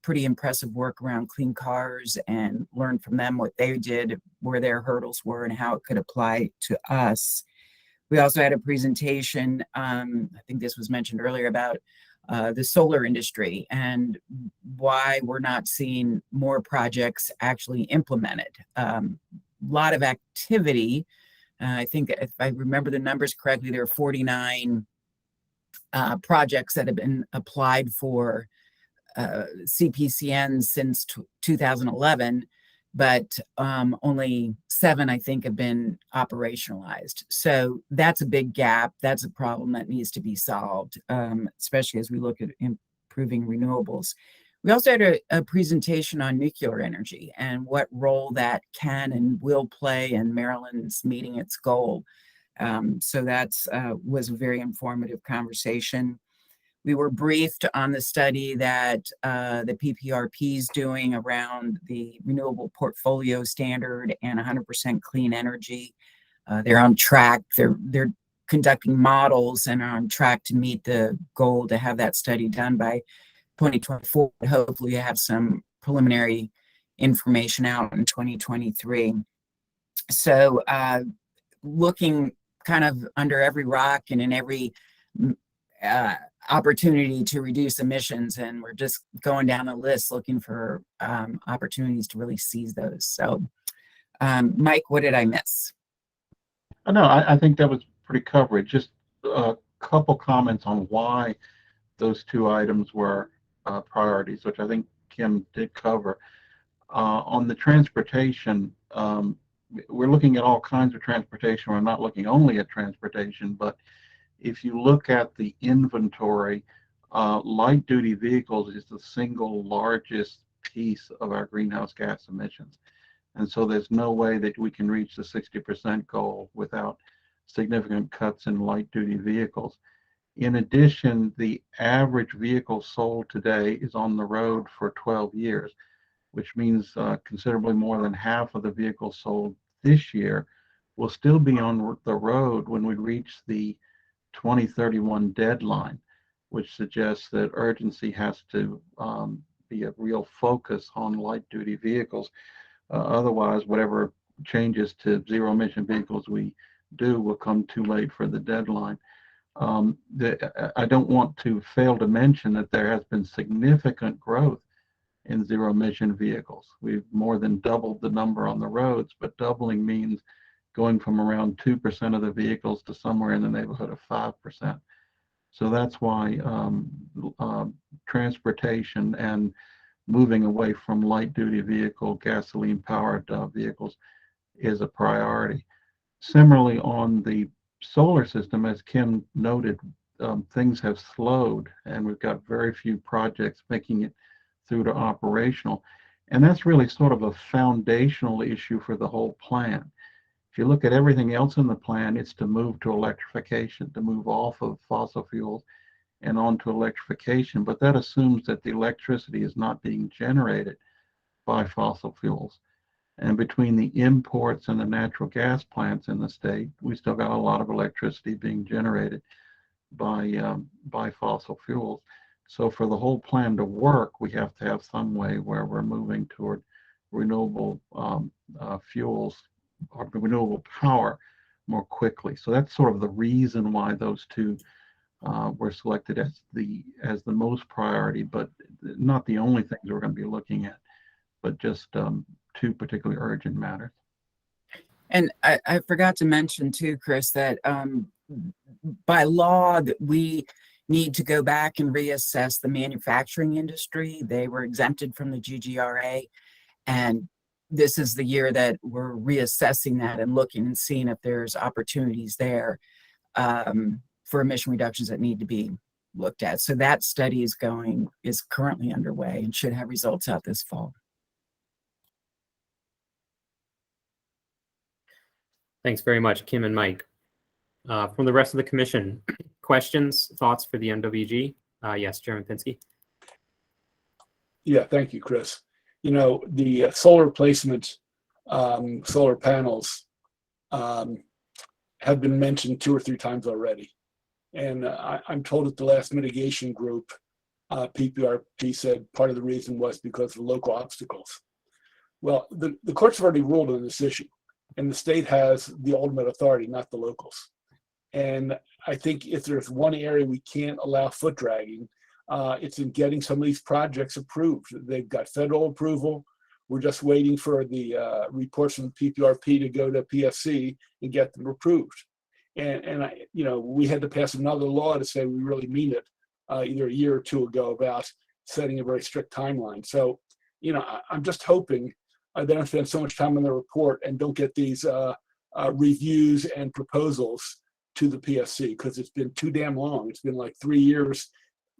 pretty impressive work around clean cars, and learned from them what they did, where their hurdles were, and how it could apply to us. We also had a presentation, I think this was mentioned earlier, about the solar industry and why we're not seeing more projects actually implemented. A lot of activity. I think if I remember the numbers correctly, there are 49 projects that have been applied for CPCN since 2011, but only 7, I think, have been operationalized. So that's a big gap. That's a problem that needs to be solved, especially as we look at improving renewables. We also had a presentation on nuclear energy and what role that can and will play in Maryland's meeting its goal. So that's was a very informative conversation. We were briefed on the study that the PPRP is doing around the renewable portfolio standard and 100% clean energy. They're on track. They're conducting models and are on track to meet the goal to have that study done by 2024. Hopefully have some preliminary information out in 2023. So looking kind of under every rock and in every opportunity to reduce emissions, and we're just going down the list looking for opportunities to really seize those. So Mike, what did I miss? No, I think that was pretty coverage. Just a couple comments on why those 2 items were priorities, which I think Kim did cover. On the transportation, we're looking at all kinds of transportation. We're not looking only at transportation, but if you look at the inventory, light duty vehicles is the single largest piece of our greenhouse gas emissions. And so there's no way that we can reach the 60% goal without significant cuts in light duty vehicles. In addition, the average vehicle sold today is on the road for 12 years, which means considerably more than half of the vehicles sold this year will still be on the road when we reach the 2031 deadline, which suggests that urgency has to be a real focus on light duty vehicles. Otherwise, whatever changes to zero emission vehicles we do will come too late for the deadline. I don't want to fail to mention that there has been significant growth in zero emission vehicles. We've more than doubled the number on the roads, but doubling means going from around 2% of the vehicles to somewhere in the neighborhood of 5%. So that's why transportation and moving away from light duty vehicle, gasoline powered vehicles is a priority. Similarly, on the solar system, as Kim noted, things have slowed and we've got very few projects making it through to operational. And that's really sort of a foundational issue for the whole plan. If you look at everything else in the plan, it's to move to electrification, to move off of fossil fuels and onto electrification. But that assumes that the electricity is not being generated by fossil fuels. And between the imports and the natural gas plants in the state, we still got a lot of electricity being generated by fossil fuels. So for the whole plan to work, we have to have some way where we're moving toward renewable fuels or renewable power more quickly. So that's sort of the reason why those 2 were selected as the most priority, but not the only things we're going to be looking at, but just 2 particularly urgent matters. And I forgot to mention too, Chris, that by law that we need to go back and reassess the manufacturing industry. They were exempted from the GGRA, and this is the year that we're reassessing that and looking and seeing if there's opportunities there for emission reductions that need to be looked at. So that study is currently underway and should have results out this fall. Thanks very much, Kim and Mike. From the rest of the commission, questions, thoughts for the MWG? Yes, Chairman Pinsky. Yeah, thank you, Chris. You know, the solar placement, solar panels have been mentioned 2 or 3 times already. And I'm told at the last mitigation group, PPRP said part of the reason was because of local obstacles. Well, the courts have already ruled on this issue, and the state has the ultimate authority, not the locals. And I think if there's one area we can't allow foot dragging, it's in getting some of these projects approved. They've got federal approval. We're just waiting for the reports from the PPRP to go to PSC and get them approved. And I, you know, we had to pass another law to say we really mean it either a year or 2 ago about setting a very strict timeline. So, you know, I'm just hoping they don't spend so much time on the report and don't get these reviews and proposals to the PSC, because it's been too damn long. It's been like 3 years.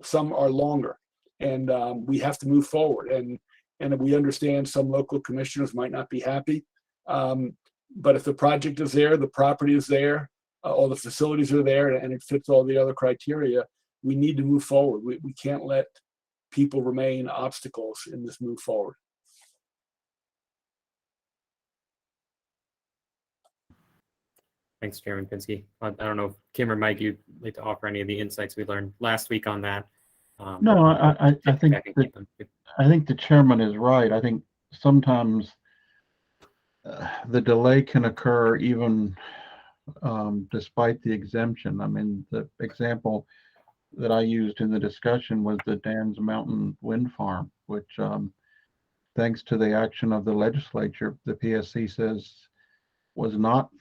Some are longer, and we have to move forward. And we understand some local commissioners might not be happy, but if the project is there, the property is there, all the facilities are there, and it fits all the other criteria, we need to move forward. We can't let people remain obstacles in this move forward. Thanks, Chairman Pinsky. I don't know if Kim or Mike, you'd like to offer any of the insights we learned last week on that. No, I think the chairman is right. I think sometimes the delay can occur even despite the exemption. I mean, the example that I used in the discussion was the Dan's Mountain Wind Farm, which thanks to the action of the legislature, the PSC says was not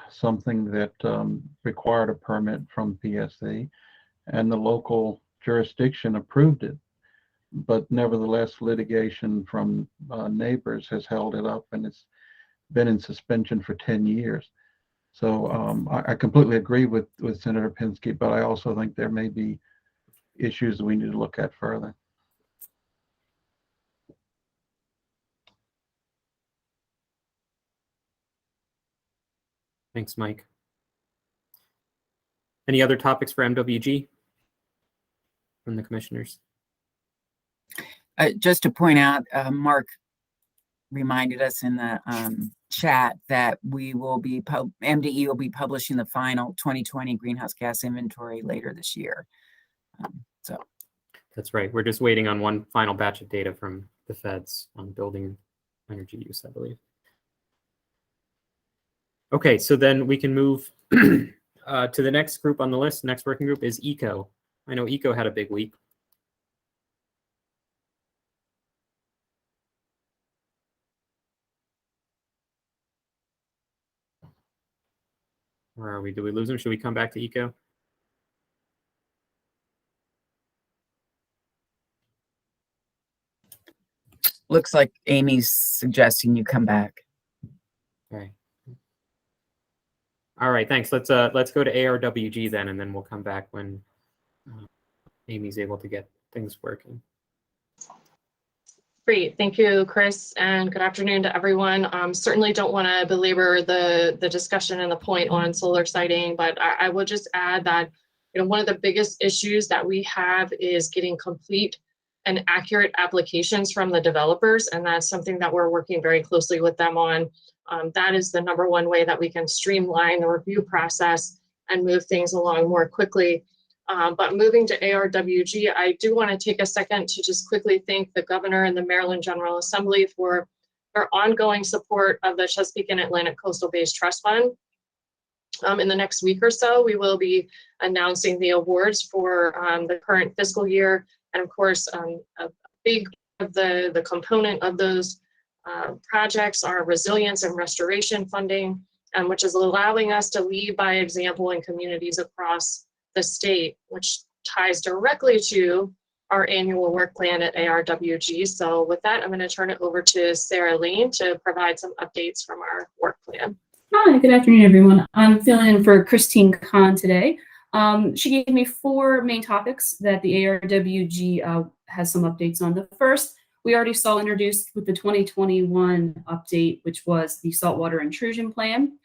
something that required a permit from PSC, and the local jurisdiction approved it. But nevertheless, litigation from neighbors has held it up, and it's been in suspension for 10 years. So I completely agree with Senator Pinsky, but I also think there may be issues that we need to look at further. Thanks, Mike. Any other topics for MWG from the commissioners? Just to point out, Mark reminded us in the chat that we will be MDE will be publishing the final 2020 greenhouse gas inventory later this year. So that's right. We're just waiting on one final batch of data from the feds on building energy use, I believe. Okay, so then we can move to the next group on the list. Next working group is ECO. I know ECO had a big week. Where are we? Do we lose him? Should we come back to ECO? looks like Amy's suggesting you come back. Okay. All right, thanks. Let's go to ARWG then, and then we'll come back when Amy's able to get things working. Great, thank you, Chris, and good afternoon to everyone. Certainly don't want to belabor the discussion and the point on solar siting, but I will just add that one of the biggest issues that we have is getting complete and accurate applications from the developers, and that's something that we're working very closely with them on. That is the #1 way that we can streamline the review process and move things along more quickly. But moving to ARWG, I do want to take a second to just quickly thank the governor and the Maryland General Assembly for their ongoing support of the Chesapeake and Atlantic Coastal Bays Trust Fund. In the next week or so, we will be announcing the awards for the current fiscal year. And of course, a big of the component of those projects are resilience and restoration funding, which is allowing us to lead by example in communities across the state, which ties directly to our annual work plan at ARWG. So with that, I'm going to turn it over to Sarah Lean to provide some updates from our work plan. Hi, good afternoon, everyone. I'm filling in for Christine Kahn today. She gave me 4 main topics that the ARWG has some updates on. The first, we already saw introduced with the 2021 update, which was the saltwater intrusion plan.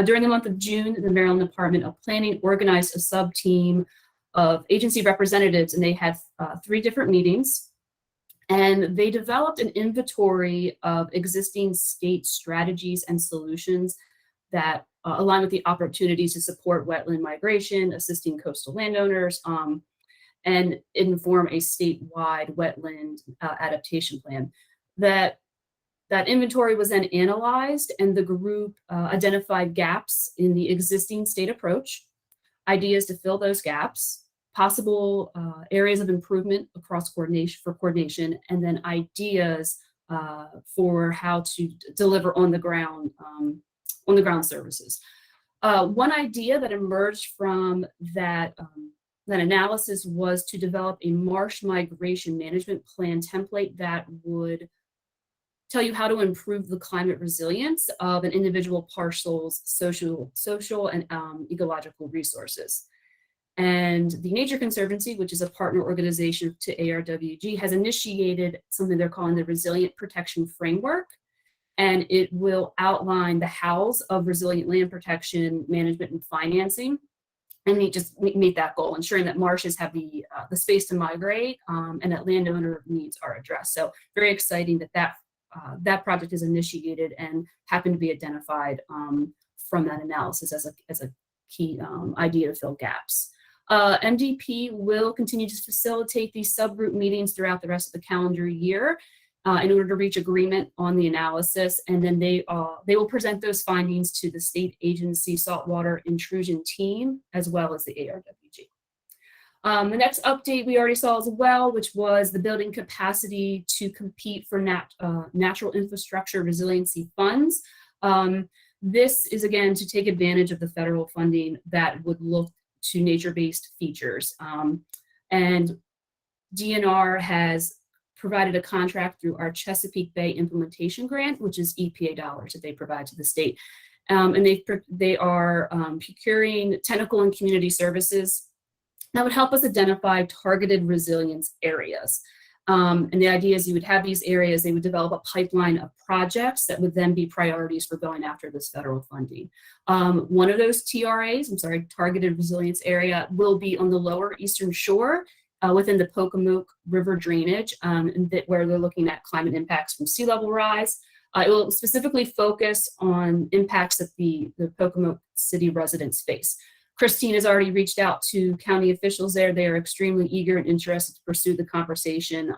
During the month of June, the Maryland Department of Planning organized a sub-team of agency representatives, and they had 3 different meetings. And they developed an inventory of existing state strategies and solutions that align with the opportunities to support wetland migration, assisting coastal landowners, and inform a statewide wetland adaptation plan. That inventory was then analyzed, and the group identified gaps in the existing state approach, ideas to fill those gaps, possible areas of improvement across coordination, and then ideas for how to deliver on the ground services. One idea that emerged from that analysis was to develop a marsh migration management plan template that would tell you how to improve the climate resilience of an individual parcel's social and ecological resources. And the Nature Conservancy, which is a partner organization to ARWG, has initiated something they're calling the Resilient Protection Framework. And it will outline the hows of resilient land protection, management, and financing, and meet that goal, ensuring that marshes have the space to migrate and that landowner needs are addressed. So very exciting that project is initiated and happened to be identified from that analysis as a key idea to fill gaps. MDP will continue to facilitate these subgroup meetings throughout the rest of the calendar year in order to reach agreement on the analysis, and then they will present those findings to the state agency saltwater intrusion team as well as the ARWG. The next update we already saw as well, which was the building capacity to compete for natural infrastructure resiliency funds. This is again to take advantage of the federal funding that would look to nature-based features. And DNR has provided a contract through our Chesapeake Bay Implementation Grant, which is EPA dollars that they provide to the state. And they are procuring technical and community services that would help us identify targeted resilience areas. And the idea is you would have these areas, they would develop a pipeline of projects that would then be priorities for going after this federal funding. One of those targeted resilience area, will be on the lower eastern shore within the Pocomoke River drainage, where they're looking at climate impacts from sea level rise. It will specifically focus on impacts that the Pocomoke city residents face. Christine has already reached out to county officials there. They are extremely eager and interested to pursue the conversation.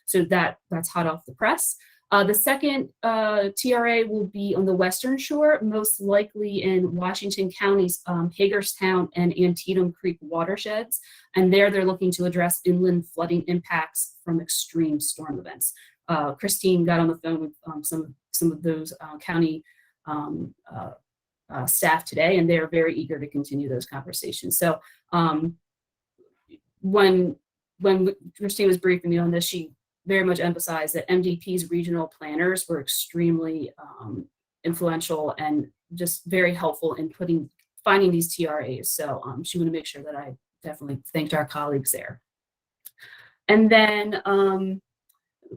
So that's hot off the press. The second TRA will be on the western shore, most likely in Washington County's Hagerstown and Antietam Creek watersheds. And there they're looking to address inland flooding impacts from extreme storm events. Christine got on the phone with some of those county staff today, and they're very eager to continue those conversations. So when Christine was briefing me on this, she very much emphasized that MDP's regional planners were extremely influential and just very helpful in finding these TRAs. So she wanted to make sure that I definitely thanked our colleagues there. And then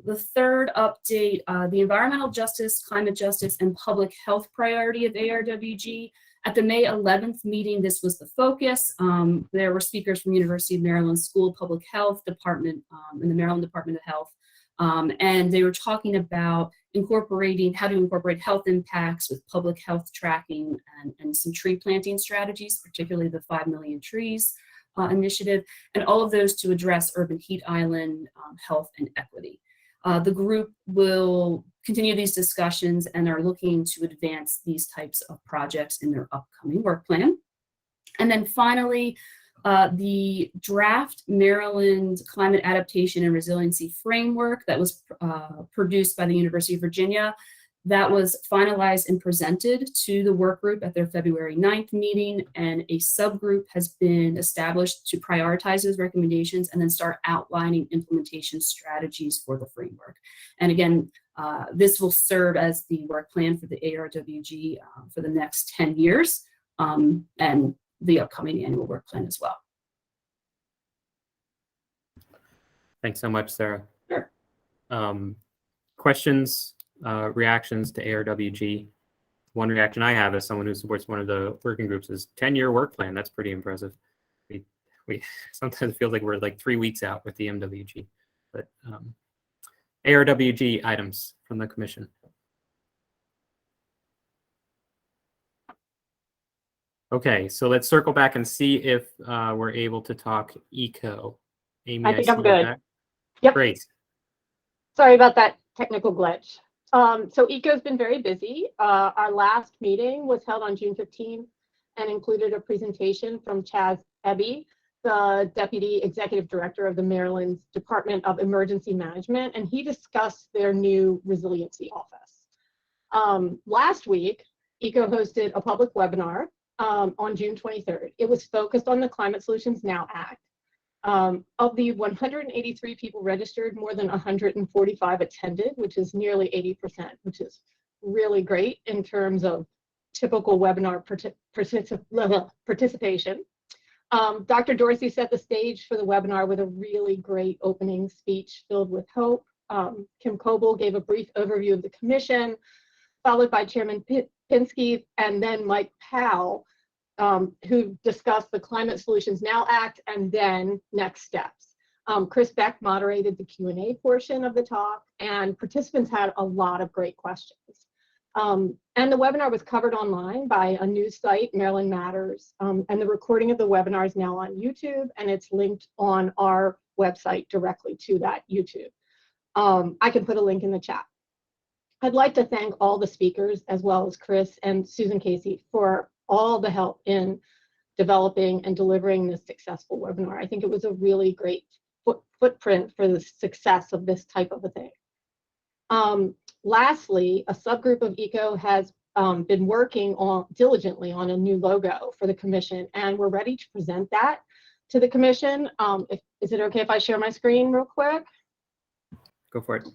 the third update, the environmental justice, climate justice, and public health priority of ARWG. At the May 11th meeting, this was the focus. There were speakers from University of Maryland School of Public Health Department and the Maryland Department of Health. And they were talking about how to incorporate health impacts with public health tracking and some tree planting strategies, particularly the 5 million trees initiative, and all of those to address urban heat island health and equity. The group will continue these discussions and are looking to advance these types of projects in their upcoming work plan. And then finally, the draft Maryland Climate Adaptation and Resiliency Framework that was produced by the University of Virginia, That was finalized and presented to the work group at their February 9th meeting, and a subgroup has been established to prioritize those recommendations and then start outlining implementation strategies for the framework. And again, this will serve as the work plan for the ARWG for the next 10 years and the upcoming annual work plan as well. Thanks so much, Sarah. Sure. Questions, reactions to ARWG? One reaction I have as someone who supports one of the working groups is 10-year work plan. That's pretty impressive. We sometimes feel like we're like 3 weeks out with the MWG, but ARWG items from the commission. Okay, so let's circle back and see if we're able to talk eco. Amy, I think see I'm you good. back. Yep. Great. Sorry about that technical glitch. So ECO's been very busy. Our last meeting was held on June 15th and included a presentation from Chaz Eby, the Deputy Executive Director of the Maryland Department of Emergency Management, and he discussed their new Resiliency office. Last week, ECO hosted a public webinar on June 23rd. It was focused on the Climate Solutions Now Act. Of the 183 people registered, more than 145 attended, which is nearly 80%, which is really great in terms of typical webinar participation. Dr. Dorsey set the stage for the webinar with a really great opening speech filled with hope. Kim Coble gave a brief overview of the commission, followed by Chairman Pinsky and then Mike Powell, who discussed the Climate Solutions Now Act and then next steps. Chris Beck moderated the Q&A portion of the talk, and participants had a lot of great questions. And the webinar was covered online by a news site, Maryland Matters, and the recording of the webinar is now on YouTube, and it's linked on our website directly to that YouTube. I can put a link in the chat. I'd like to thank all the speakers, as well as Chris and Susan Casey, for all the help in developing and delivering this successful webinar. I think it was a really great footprint for the success of this type of a thing. Lastly, a subgroup of ECO has been working diligently on a new logo for the commission, and we're ready to present that to the commission. Is it okay if I share my screen real quick? Go for it.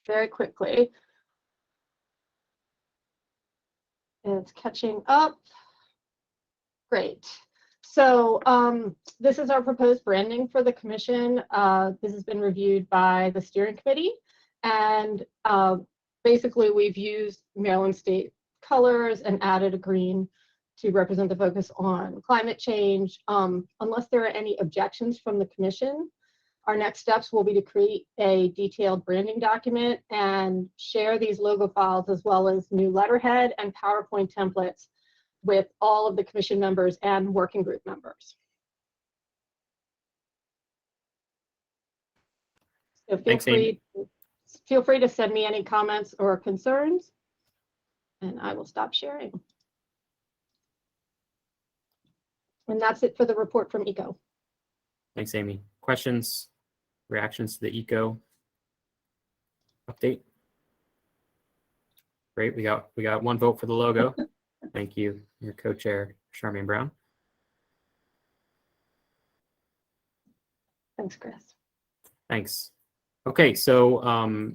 Very quickly. It's catching up. Great. So this is our proposed branding for the commission. This has been reviewed by the steering committee, and basically we've used Maryland state colors and added a green to represent the focus on climate change. Unless there are any objections from the commission, our next steps will be to create a detailed branding document and share these logo files as well as new letterhead and PowerPoint templates with all of the commission members and working group members. So feel free to send me any comments or concerns, and I will stop sharing. And that's it for the report from ECO. Thanks, Amy. Questions, reactions to the ECO update? Great, we got one vote for the logo. Thank you, your co-chair, Charmaine Brown. Thanks, Chris. Thanks. Okay, so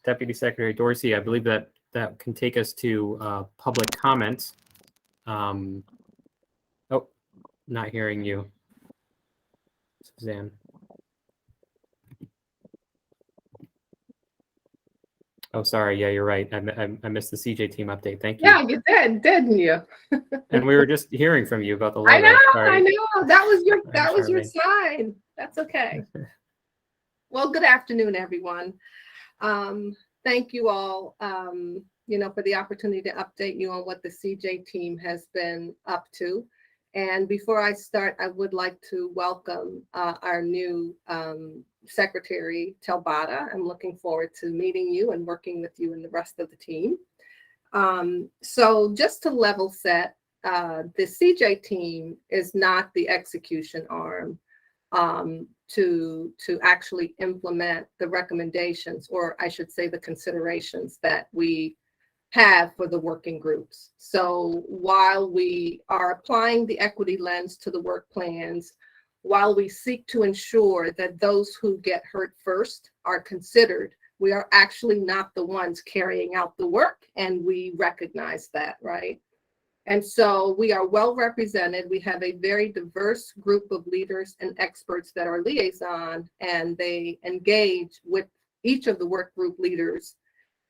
Deputy Secretary Dorsey, I believe that can take us to public comment. Oh, not hearing you, Suzanne. Oh, sorry. Yeah, you're right. I missed the CJ team update. Thank you. Yeah, you did, didn't you? And we were just hearing from you about the logo. I know, Sorry. I know. That was your Charmaine. sign. That's okay. Well, good afternoon, everyone. Thank you all, for the opportunity to update you on what the CJ team has been up to. And before I start, I would like to welcome our new Secretary Telbada. I'm looking forward to meeting you and working with you and the rest of the team. So just to level set, the CJ team is not the execution arm to actually implement the recommendations, or I should say the considerations that we have for the working groups. So while we are applying the equity lens to the work plans, while we seek to ensure that those who get hurt first are considered, we are actually not the ones carrying out the work, and we recognize that, right? And so we are well represented. We have a very diverse group of leaders and experts that are liaison, and they engage with each of the work group leaders.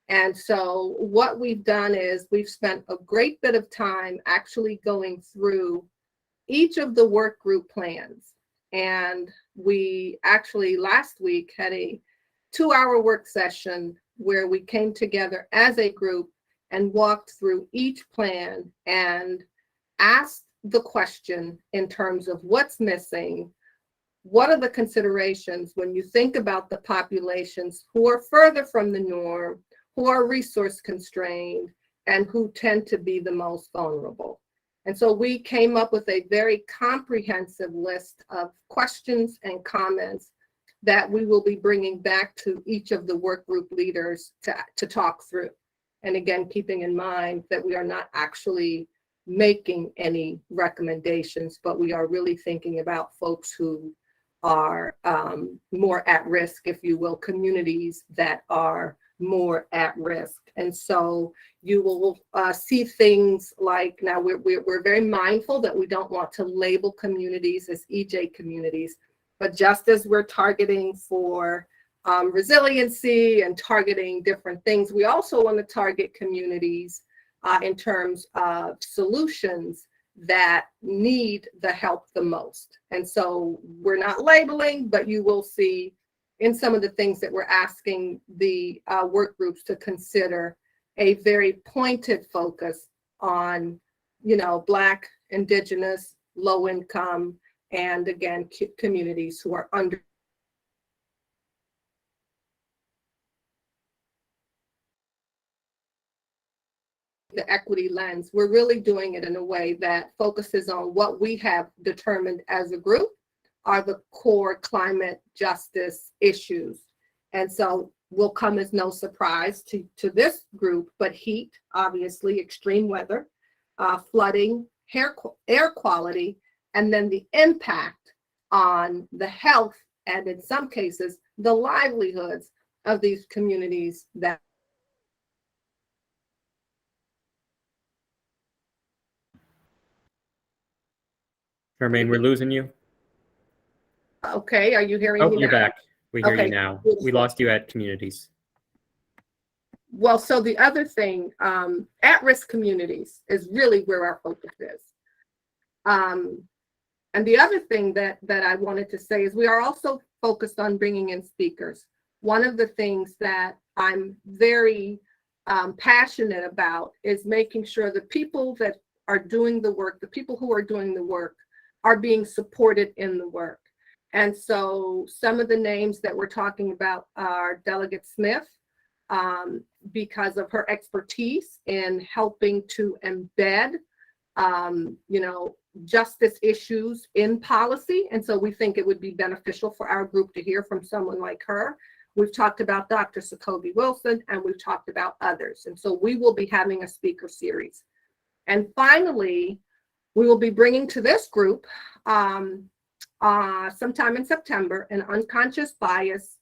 And so what we've done is we've spent a great bit of time actually going through each of the work group plans. And we actually last week had a 2-hour work session where we came together as a group and walked through each plan and asked the question in terms of what's missing, what are the considerations when you think about the populations who are further from the norm, who are resource constrained, and who tend to be the most vulnerable. And so we came up with a very comprehensive list of questions and comments that we will be bringing back to each of the work group leaders to talk through. And again, keeping in mind that we are not actually making any recommendations, but we are really thinking about folks who are more at risk, if you will, communities that are more at risk. And so you will see things like, now we're very mindful that we don't want to label communities as EJ communities, but just as we're targeting for resiliency and targeting different things, we also want to target communities in terms of solutions that need the help the most. And so we're not labeling, but you will see in some of the things that we're asking the work groups to consider a very pointed focus on, you know, Black, Indigenous, low income, and again, communities who are under the equity lens. We're really doing it in a way that focuses on what we have determined as a group are the core climate justice issues. And so will come as no surprise to this group, but heat, obviously, extreme weather, flooding, air quality, and then the impact on the health and in some cases, the livelihoods of these communities that Charmaine, we're losing you. Okay, are you hearing Oh, me you're now? back. We hear Okay, you now. beautiful. We lost you at communities. Well, so the other thing, at-risk communities is really where our focus is. And the other thing that I wanted to say is we are also focused on bringing in speakers. One of the things that I'm very passionate about is making sure the people that are doing the work, the people who are doing the work, are being supported in the work. And so some of the names that we're talking about are Delegate Smith, because of her expertise in helping to embed, you know, justice issues in policy. And so we think it would be beneficial for our group to hear from someone like her. We've talked about Dr. Sokobi Wilson, and we've talked about others. And so we will be having a speaker series. And finally, we will be bringing to this group sometime in September an unconscious bias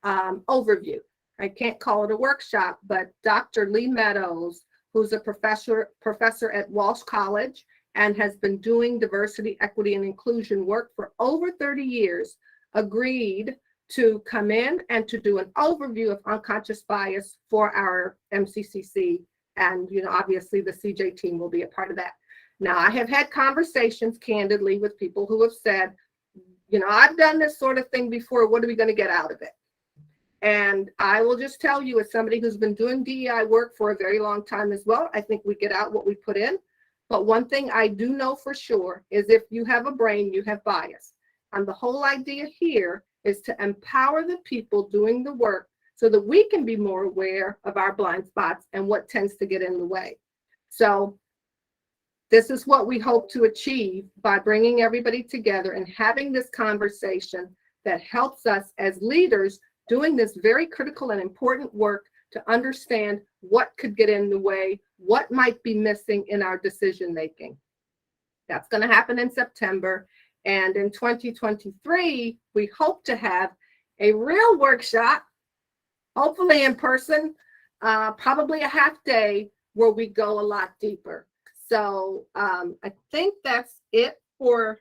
overview. I can't call it a workshop, but Dr. Lee Meadows, who's a professor at Walsh College and has been doing diversity, equity, and inclusion work for over 30 years, agreed to come in and to do an overview of unconscious bias for our MCCC. And, you know, obviously the CJ team will be a part of that. Now, I have had conversations candidly with people who have said, you know, I've done this sort of thing before. What are we going to get out of it? And I will just tell you, as somebody who's been doing DEI work for a very long time as well, I think we get out what we put in. But one thing I do know for sure is if you have a brain, you have bias. And the whole idea here is to empower the people doing the work so that we can be more aware of our blind spots and what tends to get in the way. So this is what we hope to achieve by bringing everybody together and having this conversation that helps us as leaders doing this very critical and important work to understand what could get in the way, what might be missing in our decision making. That's going to happen in September. And in 2023, we hope to have a real workshop, hopefully in person, probably a half day where we go a lot deeper. So I think that's it for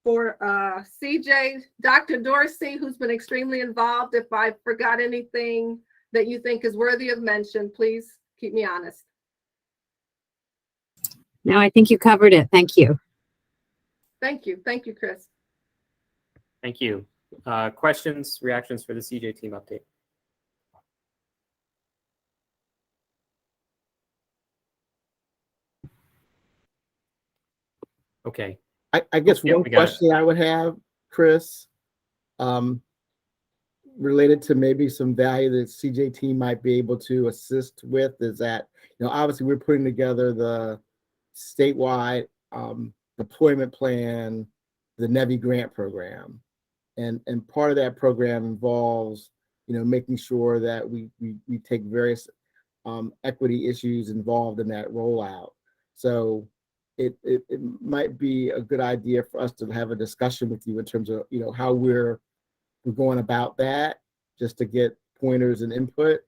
CJ. Dr. Dorsey, who's been extremely involved. If I forgot anything that you think is worthy of mention, please keep me honest. No, I think you covered it. Thank you. Thank you. Thank you, Chris. Thank you. Questions, reactions for the CJ team update? Okay. I guess Yep, one we got it. question I would have, Chris, related to maybe some value that CJ team might be able to assist with is that, obviously we're putting together the statewide deployment plan, the NEVI grant program. And part of that program involves, making sure that we take various equity issues involved in that rollout. So it might be a good idea for us to have a discussion with you in terms of, how we're going about that, just to get pointers and input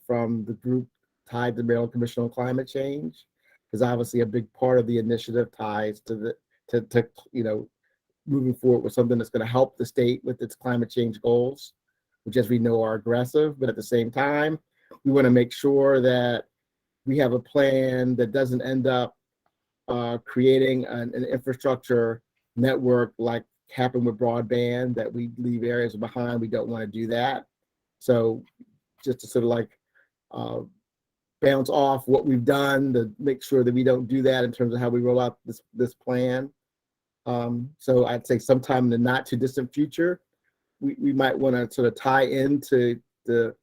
from the group tied to the Maryland Commission on Climate Change, because obviously a big part of the initiative ties to moving forward with something that's going to help the state with its climate change goals, which, as we know, are aggressive. But at the same time, we want to make sure that we have a plan that doesn't end up creating an infrastructure network like happened with broadband, that we leave areas behind. We don't want to do that. So just to sort of like bounce off what we've done to make sure that we don't do that in terms of how we roll out this plan. So I'd say sometime in the not too distant future, we might want to sort of tie into the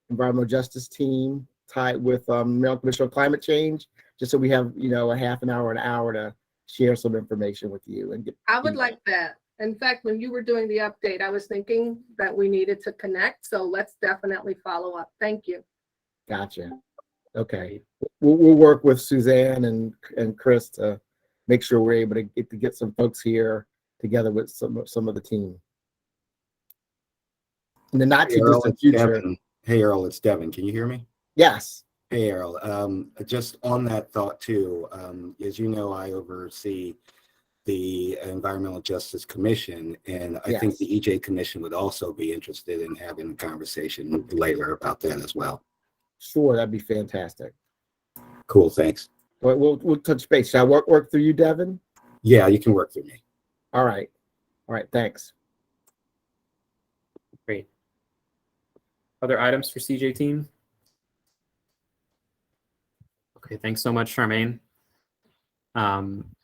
environmental justice team, tie it with Maryland Commission on Climate Change, just so we have, a half an hour to share some information with you. And I would like that. In fact, when you were doing the update, I was thinking that we needed to connect. So let's definitely follow up. Thank you. Gotcha. Okay. We'll work with Suzanne and Chris to make sure we're able to get some folks here together with some of the team. In the not too distant future. Hey, Earl, it's Devin. Can you hear me? Yes. Hey, Earl. Just on that thought too, as you know, I oversee the Environmental Justice Commission, and I think the EJ Commission would also be interested in having a conversation later about that as well. Sure, that'd be fantastic. Cool, thanks. We'll touch base. Shall I work through you, Devin? Yeah, you can work through me. All right, thanks. Great. Other items for CJ team? Okay, thanks so much, Charmaine.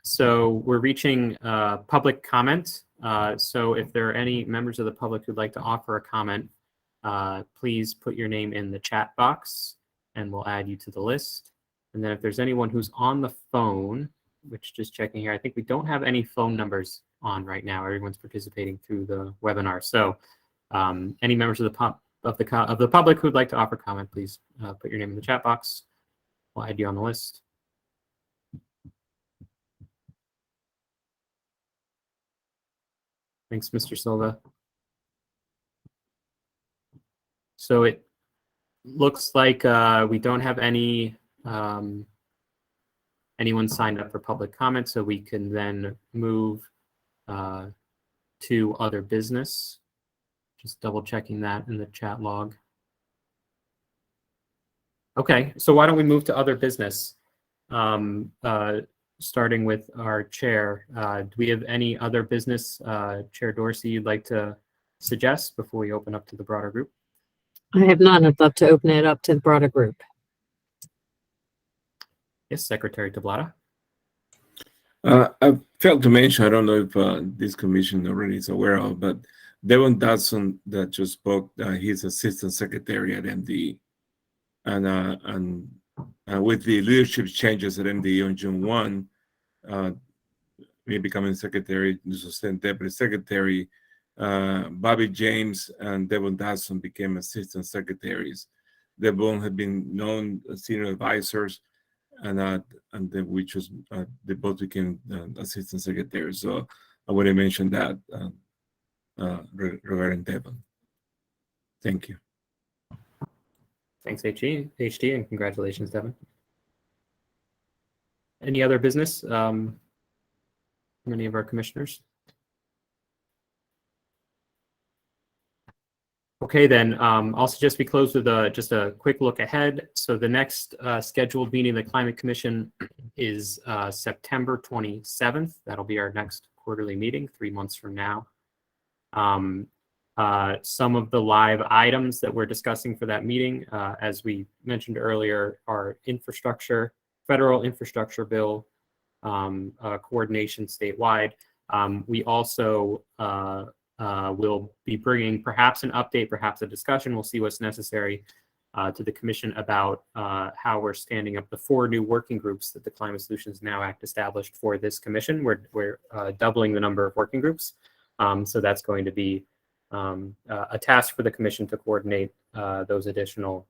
So we're reaching public comment. So if there are any members of the public who'd like to offer a comment, please put your name in the chat box and we'll add you to the list. And then if there's anyone who's on the phone, which just checking here, I think we don't have any phone numbers on right now. Everyone's participating through the webinar. So any members of the public who'd like to offer comment, please put your name in the chat box. We'll add you on the list. Thanks, Mr. Silva. So it looks like we don't have anyone signed up for public comment, so we can then move to other business. Just double checking that in the chat log. Okay, so why don't we move to other business? Starting with our chair. Do we have any other business, Chair Dorsey, you'd like to suggest before we open up to the broader group? I have none. I'd love to open it up to the broader group. Yes, Secretary Tablata. I failed to mention, I don't know if this commission already is aware of, but Devon Dodson that just spoke, he's Assistant Secretary at MDE. And with the leadership changes at MDE on June 1, me becoming Secretary, Assistant Deputy Secretary, Bobby James and Devon Dawson became assistant secretaries. They both have been known as senior advisors, and they both became assistant secretaries. So I want to mention that regarding Devon. Thank you. Thanks, HT, and congratulations, Devin. Any other business from any of our commissioners? Okay, then I'll suggest we close with just a quick look ahead. So the next scheduled meeting of the Climate Commission is September 27th. That'll be our next quarterly meeting, 3 months from now. Some of the live items that we're discussing for that meeting, as we mentioned earlier, are infrastructure, federal infrastructure bill, coordination statewide. We also will be bringing perhaps an update, perhaps a discussion. We'll see what's necessary to the commission about how we're standing up the 4 new working groups that the Climate Solutions Now Act established for this commission. We're doubling the number of working groups. So that's going to be a task for the commission to coordinate those additional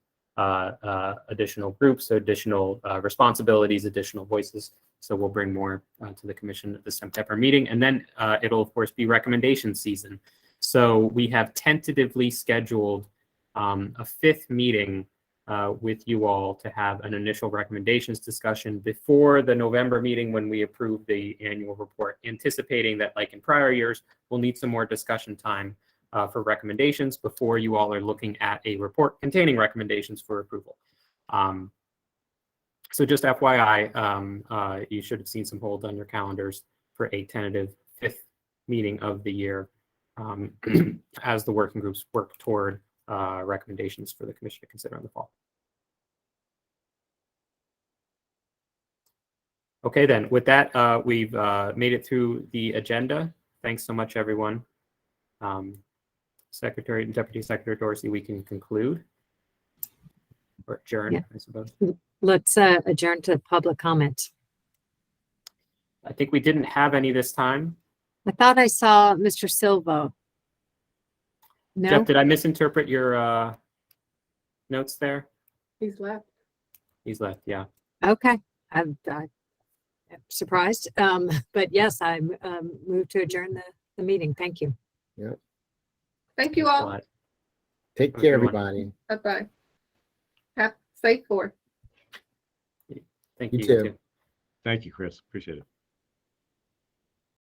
groups, additional responsibilities, additional voices. So we'll bring more to the commission at the September meeting. And then it'll, of course, be recommendation season. So we have tentatively scheduled a 5th meeting with you all to have an initial recommendations discussion before the November meeting when we approve the annual report, anticipating that, like in prior years, we'll need some more discussion time for recommendations before you all are looking at a report containing recommendations for approval. So just FYI, you should have seen some hold on your calendars for a tentative 5th meeting of the year as the working groups work toward recommendations for the commission to consider in the fall. Okay, then with that, we've made it through the agenda. Thanks so much, everyone. Secretary and Deputy Secretary Dorsey, we can conclude or adjourn, Yeah. I suppose. Let's adjourn to public comment. I think we didn't have any this time. I thought I saw Mr. Silva. No? Jeff, did I misinterpret your notes there? He's left. He's left, yeah. Okay. I'm surprised. But yes, I moved to adjourn the meeting. Thank you. Yep. Thank you all. Take Have a care, good one. everybody. Bye-bye. Have safe 4th. Thank You you. too. Thank you, Chris. Appreciate it.